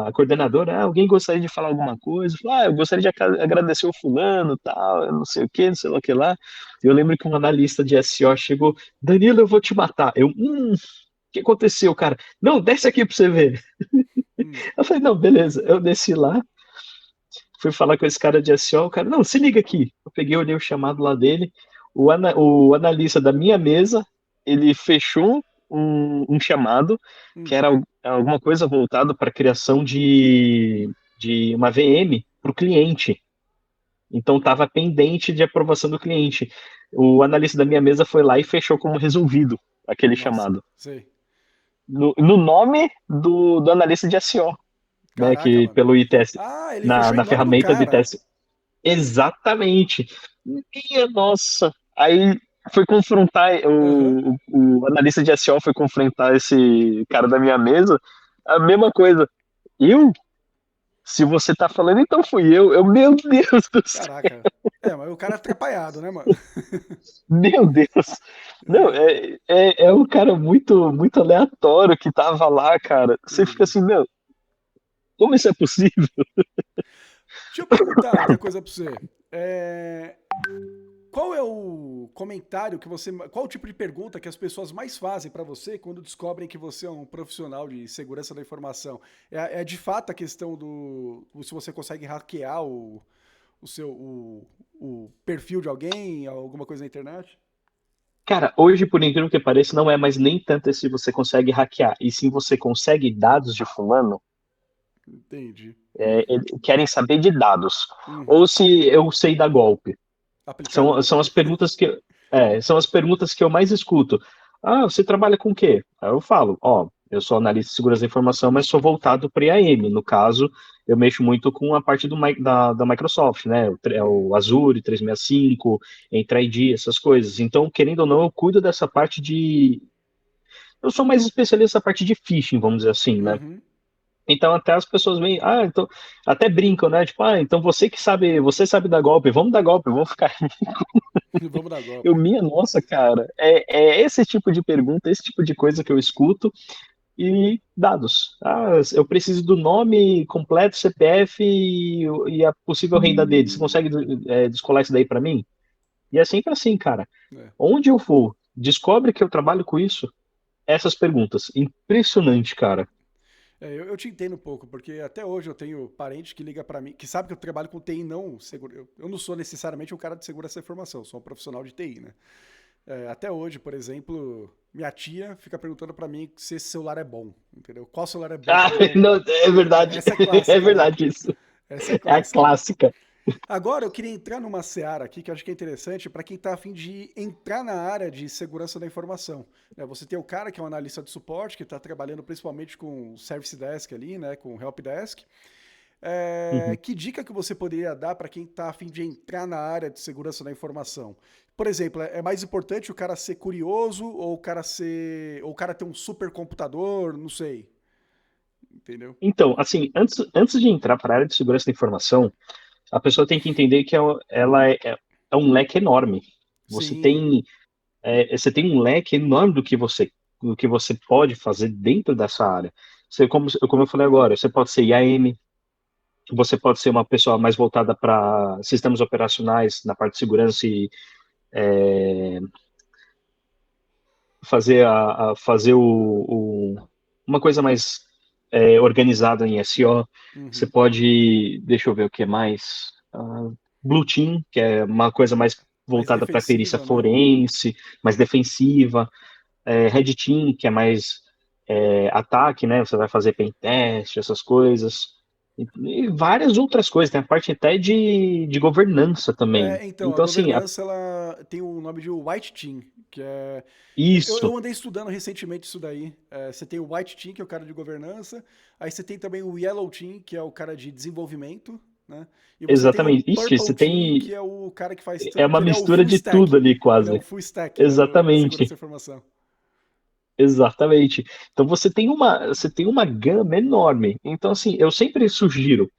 a coordenadora, alguém gostaria de falar alguma coisa? Eu falei, eu gostaria de agradecer o fulano, tal, eu não sei o que, não sei o que lá. E eu lembro que um analista de SO chegou, Danilo, eu vou te matar. O que aconteceu, cara? Não, desce aqui pra você ver. Hum, Eu falei, não, beleza. Eu desci lá, fui falar com esse cara de SEO, o cara, não, se liga aqui. Eu peguei, olhei o chamado lá dele, o analista da minha mesa, ele fechou um chamado, que hum, era alguma coisa voltada para a criação de uma VM para o cliente. Então estava pendente de aprovação do cliente. O analista da minha mesa foi lá e fechou como resolvido aquele nossa, chamado. sei. No nome do analista de SEO, né, Caraca, que mano. pelo ITS, Ah, ele fechou em na nome do ferramenta do cara. ITS. Exatamente. Minha nossa. Aí foi confrontar, Aham. o analista de SEO foi confrontar esse cara da minha mesa, a mesma coisa. Eu? Se você tá falando, então fui eu. Meu Deus do céu, Caraca. É, mas o cara é atrapalhado, né, mano? meu Deus. Não, é um cara muito aleatório que tava lá, cara. Você fica Entendi. assim, meu, como isso é possível? Deixa eu perguntar outra coisa pra você. Qual é o comentário que você. Qual o tipo de pergunta que as pessoas mais fazem pra você quando descobrem que você é um profissional de segurança da informação? É de fato a questão do. Se você consegue hackear o perfil de alguém, alguma coisa na internet? Cara, hoje, por incrível que pareça, não é mais nem tanto se você consegue hackear, e sim você consegue dados de fulano, Entendi. querem saber de dados. Uhum. Ou se eu sei dar golpe. Aplicar São golpe. as perguntas são as perguntas que eu mais escuto. Ah, você trabalha com o quê? Aí eu falo, ó, eu sou analista de segurança da informação, mas sou voltado para IAM. No caso, eu mexo muito com a parte da Microsoft, né? Uhum. O Azure 365, Entra ID, essas coisas. Então, querendo ou não, eu cuido dessa parte de. Eu sou mais especialista nessa parte de phishing, vamos dizer assim, né? Uhum. Então até as pessoas vêm, então até brincam, né? Tipo, então você sabe dar golpe, vamos dar golpe, vamos ficar. Vamos dar Eu, golpe. minha nossa, cara, é esse tipo de pergunta, esse tipo de coisa que eu escuto e dados. Eu preciso do nome completo, CPF e a possível renda dele. Você consegue descolar isso daí para mim? E é sempre assim, cara. É. Onde eu for, descobre que eu trabalho com isso, essas perguntas. Impressionante, cara. Eu te entendo um pouco, porque até hoje eu tenho parente que liga pra mim, que sabe que eu trabalho com TI, não seguro. Eu não sou necessariamente um cara de segurança da informação, sou um profissional de TI, né? Até hoje, por exemplo, minha tia fica perguntando pra mim se esse celular é bom, entendeu? Qual celular é bom pra Ah, me não, comprar? é verdade. Essa é É clássica, né? verdade isso. Essa é É a clássica, né? clássica. Agora eu queria entrar numa seara aqui que eu acho que é interessante para quem está a fim de entrar na área de segurança da informação. Você tem o cara que é um analista de suporte, que está trabalhando principalmente com Service Desk ali, né, com Help Desk. Uhum. Que dica que você poderia dar para quem está a fim de entrar na área de segurança da informação? Por exemplo, é mais importante o cara ser curioso ou o cara ter um supercomputador, não sei, entendeu? Então, assim, antes de entrar para a área de segurança da informação, a pessoa tem que entender que ela é um leque enorme. Você Sim. tem, você tem um leque enorme do que você pode fazer dentro dessa área. Você, como eu falei agora, você pode ser IAM, você pode ser uma pessoa mais voltada para sistemas operacionais na parte de segurança e fazer uma coisa mais organizada em SEO. Você Uhum. pode, deixa eu ver o que mais, Blue Team, que é uma coisa mais Mais voltada para perícia defensiva, né? forense, mais defensiva. Red Team, que é mais ataque, né? Você vai fazer pen test, essas coisas. E várias outras coisas, tem a parte até de governança também. Então, a Então, assim, governança ela tem o nome de White Team, que é. Eu isso, andei estudando recentemente isso daí. Você tem o White Team, que é o cara de governança, aí você tem também o Yellow Team, que é o cara de desenvolvimento, né? E você tem o exatamente. Ixi, Purple você Team, tem. que é o cara que faz. É uma Que ele é o mistura full de tudo stack. ali, Ele é o quase. full stack, né? Do segurança Exatamente. da informação. Exatamente. Então você tem uma gama enorme. Então, assim, eu sempre sugiro,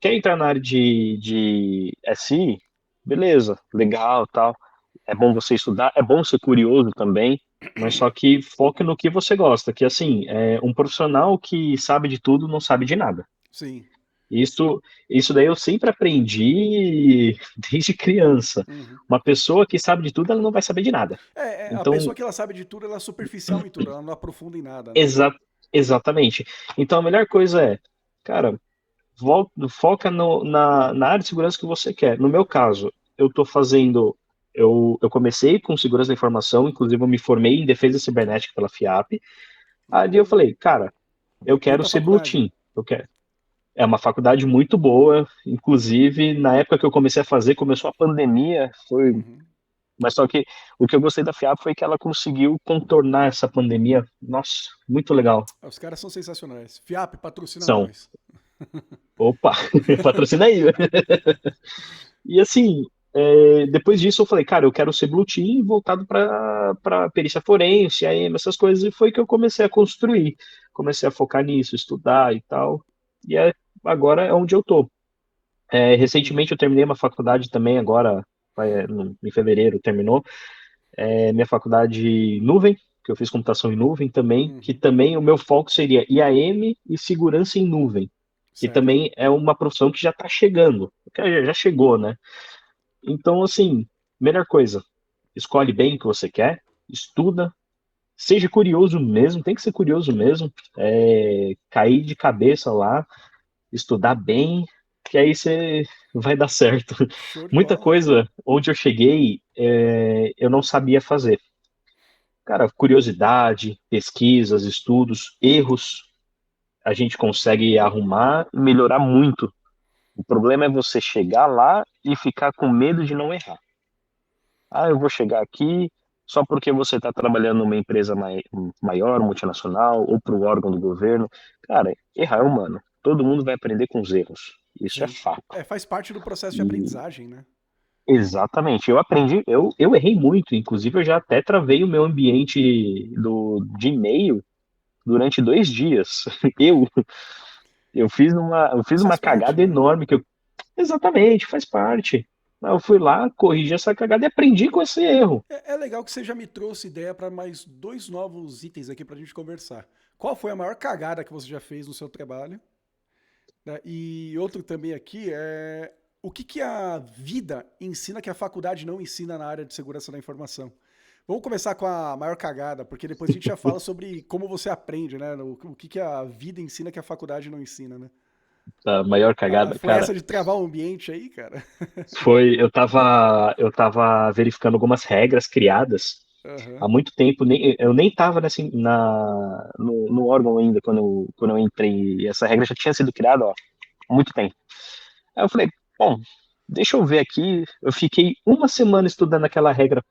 quer entrar na área de SI? Beleza, legal, tal. É bom você estudar, é bom ser curioso também, mas só que foque no que você gosta, que assim, um profissional que sabe de tudo não sabe de nada. Sim. Isso, isso daí eu sempre aprendi desde criança. Uhum. Uma pessoa que sabe de tudo, ela não vai saber de nada. A Então, pessoa que ela sabe de tudo, ela é superficial em tudo, ela não aprofunda em nada, né? exa exatamente. Então, a melhor coisa é, cara, foca na área de segurança que você quer. No meu caso, eu estou fazendo. Eu comecei com segurança da informação, inclusive eu me formei em defesa cibernética pela FIAP. Ali eu falei, cara, eu quero Puta ser Blue faculdade. Team. Eu quero. É uma faculdade muito boa, inclusive na época que eu comecei a fazer, começou a pandemia, foi. Uhum. Mas só que o que eu gostei da FIAP foi que ela conseguiu contornar essa pandemia. Nossa, muito legal. Os caras são sensacionais. FIAP, patrocina São. nós. Opa, patrocina aí. E assim, depois disso eu falei, cara, eu quero ser Blue Team voltado para perícia forense, aí essas coisas, e foi que eu comecei a construir. Comecei a focar nisso, estudar e tal. E agora é onde eu tô. Uhum. Recentemente eu terminei uma faculdade também, agora, em fevereiro terminou, minha faculdade nuvem, que eu fiz computação em nuvem também, que Uhum. também o meu foco seria IAM e segurança em nuvem, que Certo. também é uma profissão que já está chegando, que já chegou, né? Então, assim, melhor coisa, escolhe bem o que você quer, estuda, seja curioso mesmo, tem que ser curioso mesmo, cair de cabeça lá, estudar bem, que aí você vai dar certo. Show de Muita bola. coisa onde eu cheguei, eu não sabia fazer. Cara, curiosidade, pesquisas, estudos, erros, a gente consegue arrumar e melhorar muito. O problema é você chegar lá e ficar com medo de não errar. Ah, eu vou chegar aqui só porque você está trabalhando numa empresa maior, multinacional, ou para o órgão do governo. Cara, errar é humano. Todo mundo vai aprender com os erros. Isso é Sim. fato. Faz parte do processo de E, aprendizagem, né? exatamente. Eu aprendi, eu errei muito. Inclusive, eu já até travei o meu ambiente de e-mail durante 2 dias. Eu, eu fiz Mas uma faz parte, cagada né? enorme que eu. Exatamente, faz parte. Eu fui lá, corrigi essa cagada e aprendi com esse erro. É legal que você já me trouxe ideia para mais dois novos itens aqui pra gente conversar. Qual foi a maior cagada que você já fez no seu trabalho? Né? E outro também aqui é o que, que a vida ensina que a faculdade não ensina na área de segurança da informação. Vamos começar com a maior cagada, porque depois a gente já fala sobre como você aprende, né? O que, que a vida ensina que a faculdade não ensina, né? A maior cagada, Foi cara, essa de travar o ambiente aí, cara? eu tava verificando algumas regras criadas Aham. há muito tempo, eu nem estava no órgão ainda quando eu entrei, e essa regra já tinha sido criada, ó, há muito tempo. Aí eu falei, bom, deixa eu ver aqui, eu fiquei uma semana estudando aquela regra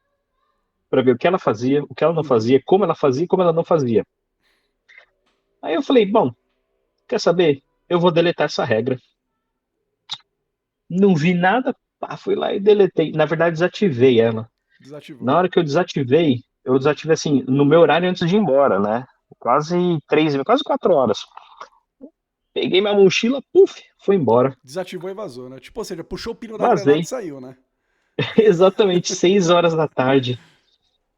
para ver o que ela fazia, o que ela não Uhum. fazia, como ela fazia e como ela não fazia. Aí eu falei, bom, quer saber? eu vou deletar essa regra. Não vi nada, pá, fui lá e deletei. Na verdade, desativei ela. Na Desativou. hora que eu desativei assim, no meu horário antes de ir embora, né? Quase 4 horas. Peguei minha mochila, puf, fui embora. Desativou e vazou, né? Tipo, ou seja, puxou o pino da granada e Vazei. saiu, né? Exatamente 6 horas da tarde.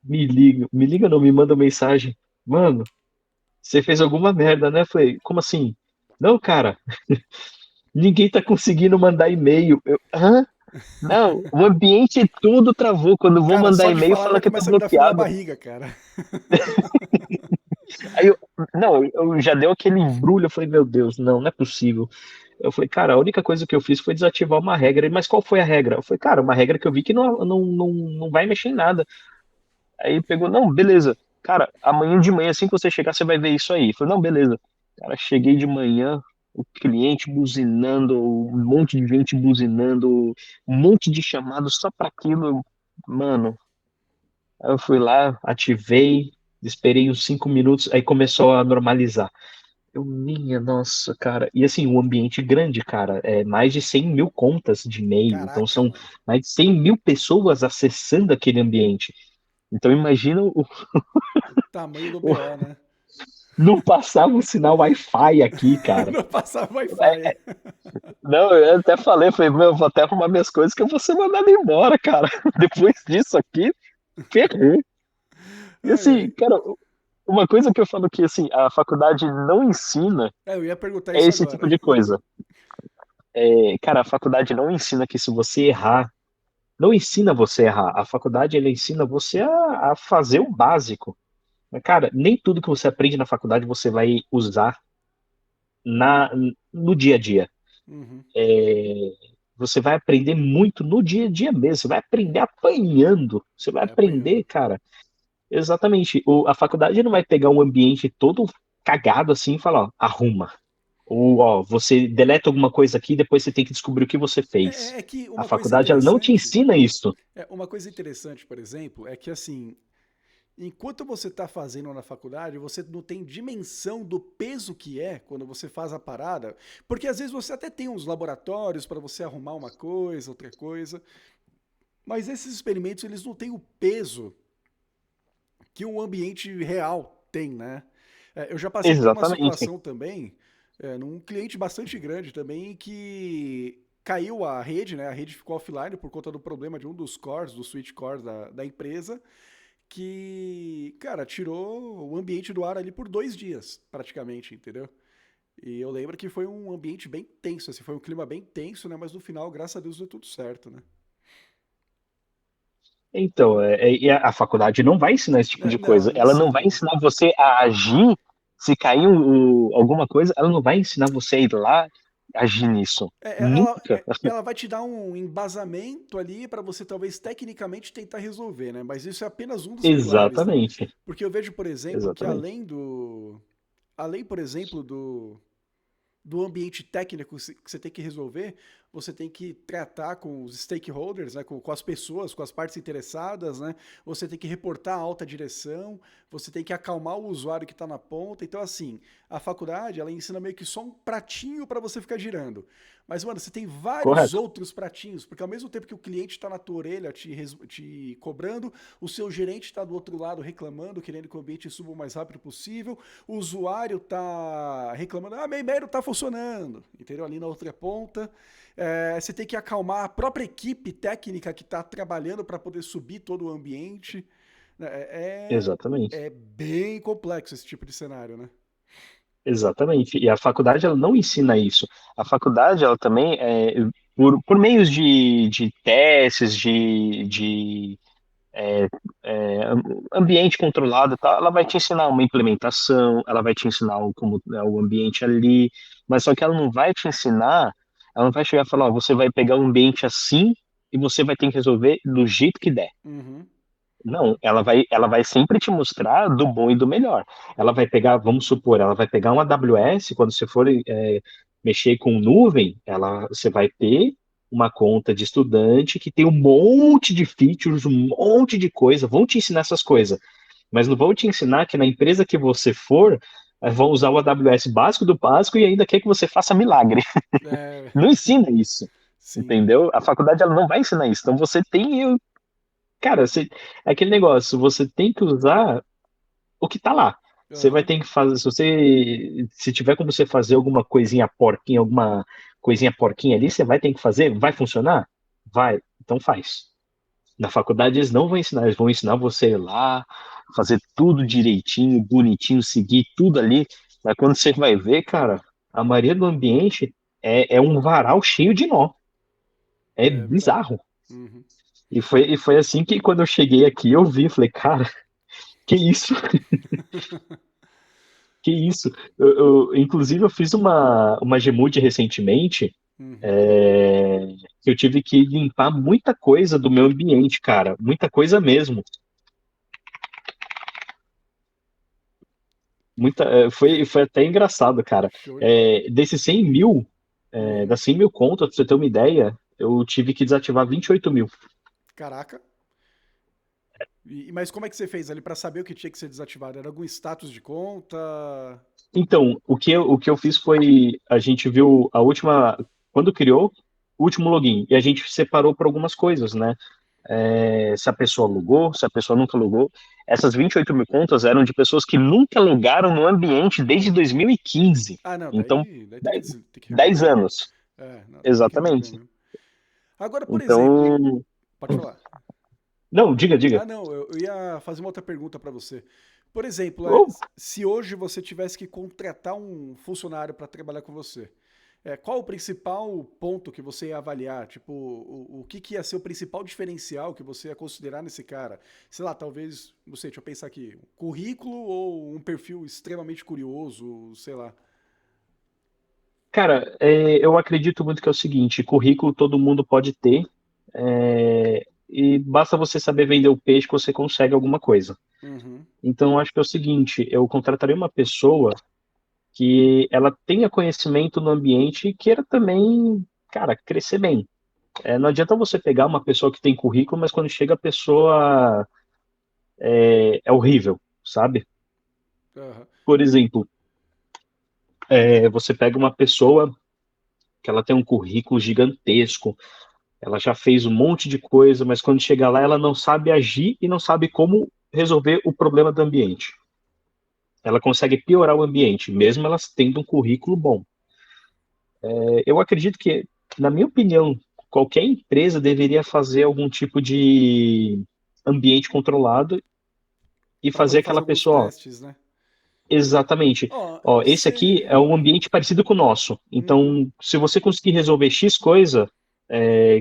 Me liga não, me manda mensagem. Mano, você fez alguma merda, né? Falei, como assim? Não, cara, ninguém tá conseguindo mandar e-mail. Hã? Não, o ambiente todo travou. Quando eu vou Cara, mandar só de e-mail, falar já fala que tá começa a me dar frio na bloqueado. barriga, cara. Aí eu, não, eu já deu aquele embrulho. Eu falei, meu Deus, não, não é possível. Eu falei, cara, a única coisa que eu fiz foi desativar uma regra. Mas qual foi a regra? Eu falei, cara, uma regra que eu vi que não vai mexer em nada. Aí pegou, não, beleza. Cara, amanhã de manhã, assim que você chegar, você vai ver isso aí. Eu falei, não, beleza. Cara, cheguei de manhã, o cliente buzinando, um monte de gente buzinando, um monte de chamados só para aquilo. Mano, aí eu fui lá, ativei, esperei uns 5 minutos, aí começou a normalizar. Minha nossa, cara. E assim, um ambiente grande, cara. É mais de 100 mil contas de e-mail. Então Caraca, são mano. mais de 100 mil pessoas acessando aquele ambiente. Então imagina O tamanho do o- BO, né? não passava um sinal Wi-Fi aqui, cara. Não passava Wi-Fi. Não, eu até falei, meu, eu vou até arrumar minhas coisas que eu vou ser mandado embora, cara. Depois disso aqui, ferrou. E Ai, assim, ai. cara, uma coisa que eu falo que assim, a faculdade não ensina É, eu ia perguntar é isso esse tipo agora. de coisa. Cara, a faculdade não ensina que se você errar, não ensina você a errar. A faculdade, ela ensina você a fazer o básico. Mas, cara, nem tudo que você aprende na faculdade você vai usar na, no dia a dia. Uhum. Você vai aprender muito no dia a dia mesmo. Você vai aprender apanhando. Você vai É, apanhando. aprender, cara. Exatamente. A faculdade não vai pegar um ambiente todo cagado assim e falar, ó, arruma. Ou, ó, você deleta alguma coisa aqui, depois você tem que descobrir o que você fez. É que A uma coisa faculdade, ela não te interessante. ensina isso. Uma coisa interessante, por exemplo, é que assim, enquanto você está fazendo na faculdade, você não tem dimensão do peso que é quando você faz a parada, porque às vezes você até tem uns laboratórios para você arrumar uma coisa, outra coisa, mas esses experimentos eles não têm o peso que um ambiente real tem, né? Eu já passei por uma Exatamente. situação também, num cliente bastante grande também, que caiu a rede, né? A rede ficou offline por conta do problema de um dos cores, do switch core da empresa, que, cara, tirou o ambiente do ar ali por 2 dias, praticamente, entendeu? E eu lembro que foi um ambiente bem tenso, assim, foi um clima bem tenso, né? Mas no final, graças a Deus, deu tudo certo, né? Então, e a faculdade não vai ensinar esse tipo de Não, coisa. não Ela não ensina, vai né? ensinar você a agir se cair alguma coisa, ela não vai ensinar você a ir lá agir nisso. Nunca. Ela vai te dar um embasamento ali para você talvez tecnicamente tentar resolver, né? Mas isso é apenas um dos pilares, né? Exatamente. Porque eu vejo, por exemplo, que Exatamente. além, por exemplo, do ambiente técnico que você tem que resolver, você tem que tratar com os stakeholders, né, com as pessoas, com as partes interessadas, né? Você tem que reportar a alta direção, você tem que acalmar o usuário que está na ponta. Então, assim, a faculdade ela ensina meio que só um pratinho para você ficar girando. Mas, mano, você tem vários Correto. outros pratinhos, porque ao mesmo tempo que o cliente está na tua orelha te cobrando, o seu gerente está do outro lado reclamando, querendo que o ambiente suba o mais rápido possível, o usuário tá reclamando, meu e-mail não tá funcionando, entendeu? Ali na outra ponta. Você tem que acalmar a própria equipe técnica que está trabalhando para poder subir todo o ambiente. Exatamente. É bem complexo esse tipo de cenário, né? Exatamente. E a faculdade, ela não ensina isso. A faculdade, ela também, por meios de testes, é, ambiente controlado e tal, ela vai te ensinar uma implementação, ela vai te ensinar como é o ambiente ali, mas só que ela não vai chegar e falar, ó, você vai pegar um ambiente assim e você vai ter que resolver do jeito que der. Uhum. Não, ela vai sempre te mostrar do bom e do melhor. Ela vai pegar, vamos supor, ela vai pegar uma AWS, quando você for mexer com nuvem, você vai ter uma conta de estudante que tem um monte de features, um monte de coisa, vão te ensinar essas coisas, mas não vão te ensinar que na empresa que você for, vão usar o AWS básico do básico e ainda quer que você faça milagre. É, Não ensina isso, sim. entendeu? A faculdade ela não vai ensinar isso. Então você tem, cara, é aquele negócio, você tem que usar o que tá lá. Você vai Aham. ter que fazer, se tiver como você fazer alguma coisinha porquinha ali, você vai ter que fazer, vai funcionar? Vai, então faz. Na faculdade eles não vão ensinar, eles vão ensinar você a ir lá, fazer tudo direitinho, bonitinho, seguir tudo ali. Mas quando você vai ver, cara, a maioria do ambiente é um varal cheio de nó. É É verdade. bizarro. Uhum. E foi assim que quando eu cheguei aqui, eu vi, falei, cara, que isso? Que isso? Inclusive, eu fiz uma Gmood recentemente, Uhum. é, que eu tive que limpar muita coisa do meu ambiente, cara. Muita coisa mesmo. Foi até engraçado, cara. Show de bola. Desses 100 mil, Uhum. das 100 mil contas, pra você ter uma ideia, eu tive que desativar 28 mil. Caraca. Mas como é que você fez ali pra saber o que tinha que ser desativado? Era algum status de conta? Então, o que eu fiz foi, a gente viu quando criou, o último login, e a gente separou por algumas coisas, né? Se a pessoa alugou, se a pessoa nunca alugou. Essas 28 mil contas eram de pessoas que nunca alugaram no ambiente desde 2015. Ah, não, Então, daí 10, tem que remover 10 mesmo. anos, É, não, daí tem que remover exatamente. mesmo. Agora, por exemplo, Então, pode falar. não, diga, diga. Ah, não, eu ia fazer uma outra pergunta pra você. Por exemplo, Oh, se hoje você tivesse que contratar um funcionário para trabalhar com você, qual o principal ponto que você ia avaliar? Tipo, o que ia ser o principal diferencial que você ia considerar nesse cara? Sei lá, talvez, não sei, deixa eu pensar aqui, um currículo ou um perfil extremamente curioso, sei lá. cara, eu acredito muito que é o seguinte, currículo todo mundo pode ter, e basta você saber vender o peixe que você consegue alguma coisa. Uhum. Então, acho que é o seguinte, eu contrataria uma pessoa que ela tenha conhecimento no ambiente e queira também, cara, crescer bem. Não adianta você pegar uma pessoa que tem currículo, mas quando chega a pessoa é horrível, sabe? Aham. Por exemplo, você pega uma pessoa que ela tem um currículo gigantesco, ela já fez um monte de coisa, mas quando chega lá ela não sabe agir e não sabe como resolver o problema do ambiente. Ela consegue piorar o ambiente, mesmo elas tendo um currículo bom. Eu acredito que, na minha opinião, qualquer empresa deveria fazer algum tipo de ambiente controlado e Para fazer poder fazer aquela alguns pessoa, ó, testes, né? exatamente, Ó, ó, esse aqui você. é um ambiente parecido com o nosso. Uhum. Então, se você conseguir resolver X coisa,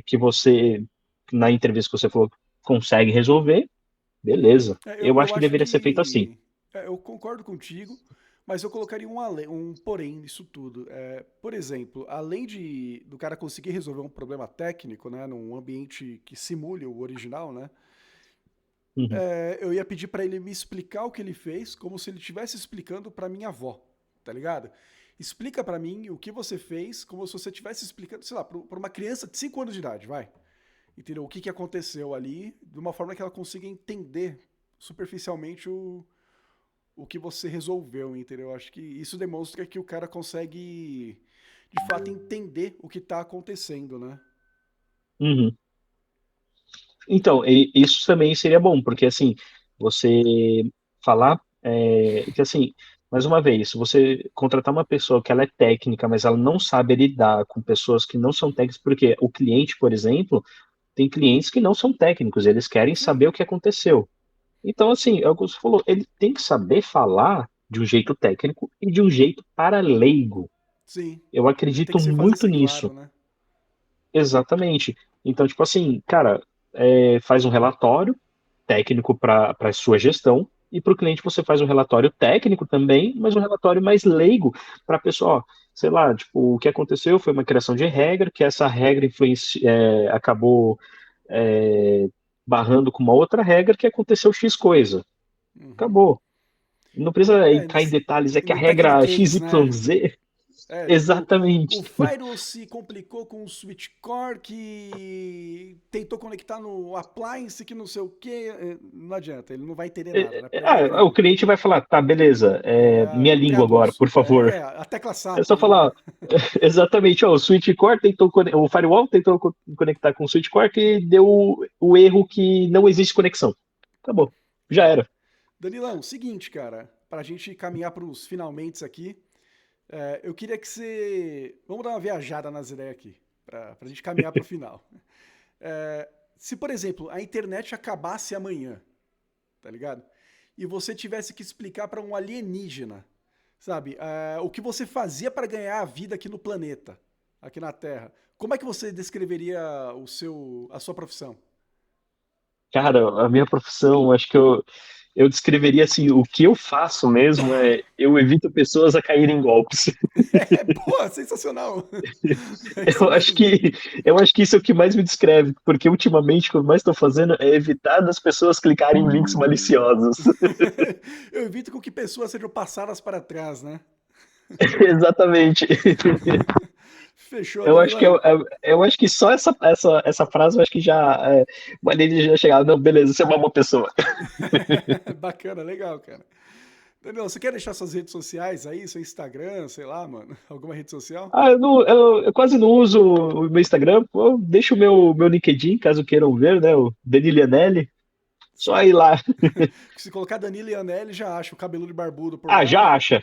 que você, na entrevista que você falou, consegue resolver, beleza. Eu Eu acho que acho deveria ser feito assim. que. Eu concordo contigo, mas eu colocaria um porém nisso tudo. Por exemplo, além do cara conseguir resolver um problema técnico, né, num ambiente que simule o original, né, Uhum. eu ia pedir pra ele me explicar o que ele fez, como se ele estivesse explicando pra minha avó, tá ligado? Explica pra mim o que você fez, como se você estivesse explicando, sei lá, pra uma criança de 5 anos de idade, vai. Entendeu? O que aconteceu ali, de uma forma que ela consiga entender superficialmente o que você resolveu, entendeu? Acho que isso demonstra que o cara consegue, de fato, entender o que tá acontecendo, né? Uhum. Então, isso também seria bom, porque assim, você falar que assim, mais uma vez, se você contratar uma pessoa que ela é técnica, mas ela não sabe lidar com pessoas que não são técnicas, porque o cliente, por exemplo, tem clientes que não são técnicos, eles querem Sim, saber o que aconteceu. Então, assim, é o que você falou, ele tem que saber falar de um jeito técnico e de um jeito para leigo. sim. Eu Ele tem acredito que se fazer muito ser claro, nisso. né? Exatamente. Então, tipo assim, cara, faz um relatório técnico para a sua gestão e para o cliente você faz um relatório técnico também, mas um relatório mais leigo para a pessoa, ó, sei lá, tipo, o que aconteceu foi uma criação de regra, que essa regra acabou é, barrando com uma outra regra que aconteceu X coisa. Uhum. Acabou. Não precisa É, entrar em detalhes, é que a no regra tecniquez, né? XYZ. Tipo, o Exatamente. Firewall se complicou com o switch core que tem tentou conectar no appliance que não sei o quê. Não adianta, ele não vai entender nada, né? Pra ele é O cliente vai falar, tá, beleza, minha língua agora, T2, por favor. a tecla É SAP só ali, né? falar, exatamente, ó, o switch core tentou, o firewall tentou conectar com o switch core que deu o erro que não existe conexão. Acabou, já Tá. era. Danilão, seguinte, cara, pra gente caminhar pros finalmente aqui, eu queria que você. Vamos dar uma viajada nas ideias aqui, pra gente caminhar pro final. Se, por exemplo, a internet acabasse amanhã, tá ligado? E você tivesse que explicar pra um alienígena, sabe, o que você fazia pra ganhar a vida aqui no planeta, aqui na Terra, como é que você descreveria a sua profissão? Cara, a minha profissão, acho que eu descreveria assim, o que eu faço mesmo eu evito pessoas a caírem em golpes. Boa, sensacional. É isso Eu acho mesmo. que, eu acho que isso é o que mais me descreve, porque ultimamente o que eu mais estou fazendo é evitar das pessoas clicarem em links maliciosos. Eu evito com que pessoas sejam passadas para trás, né? Exatamente. Fechou, Eu acho que Danilão. eu acho que só essa frase eu acho que já o alienígena já chegava, não, beleza, você é uma boa pessoa. Bacana, legal, cara. Danilão, você quer deixar suas redes sociais aí, seu Instagram, sei lá, mano? Alguma rede social? Eu quase não uso o meu Instagram, eu deixo o meu LinkedIn, caso queiram ver, né? O Danilo Iannelli. Só ir Certo. lá. Se colocar Danilo e Anelli, já acha o cabeludo e barbudo por Ah, lá. já acha.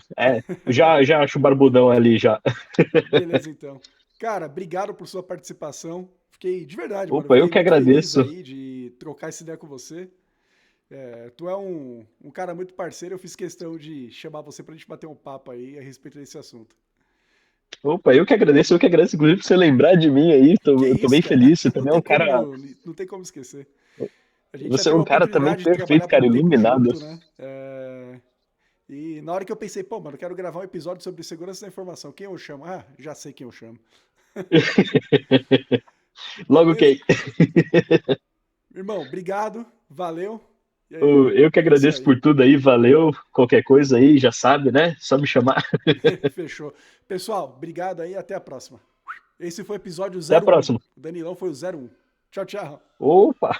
Já acho o barbudão ali já. Beleza, então. Cara, obrigado por sua participação. Fiquei, de verdade, mano, Opa, eu fiquei que muito feliz agradeço. aí de trocar essa ideia com você. Tu é um cara muito parceiro, eu fiz questão de chamar você pra gente bater um papo aí a respeito desse assunto. Opa, eu que agradeço, inclusive, por você lembrar de mim aí. Que Eu tô isso, bem cara? feliz. Você também é um cara. Não tem como esquecer. A gente já Você é teve a um cara também oportunidade de perfeito, trabalhar por cara, um tempo iluminado. junto, né? E na hora que eu pensei, pô, mano, eu quero gravar um episódio sobre segurança da informação, quem eu chamo? Ah, já sei quem eu chamo. Logo Beleza? que Irmão, obrigado, valeu. E eu que é isso agradeço aí. por tudo aí, valeu. Qualquer coisa aí, já sabe, né? Só me chamar. Fechou. Pessoal, obrigado aí, até a próxima. Esse foi o episódio Até a 01. próxima. O Danilão foi o 01. Tchau, tchau. Opa!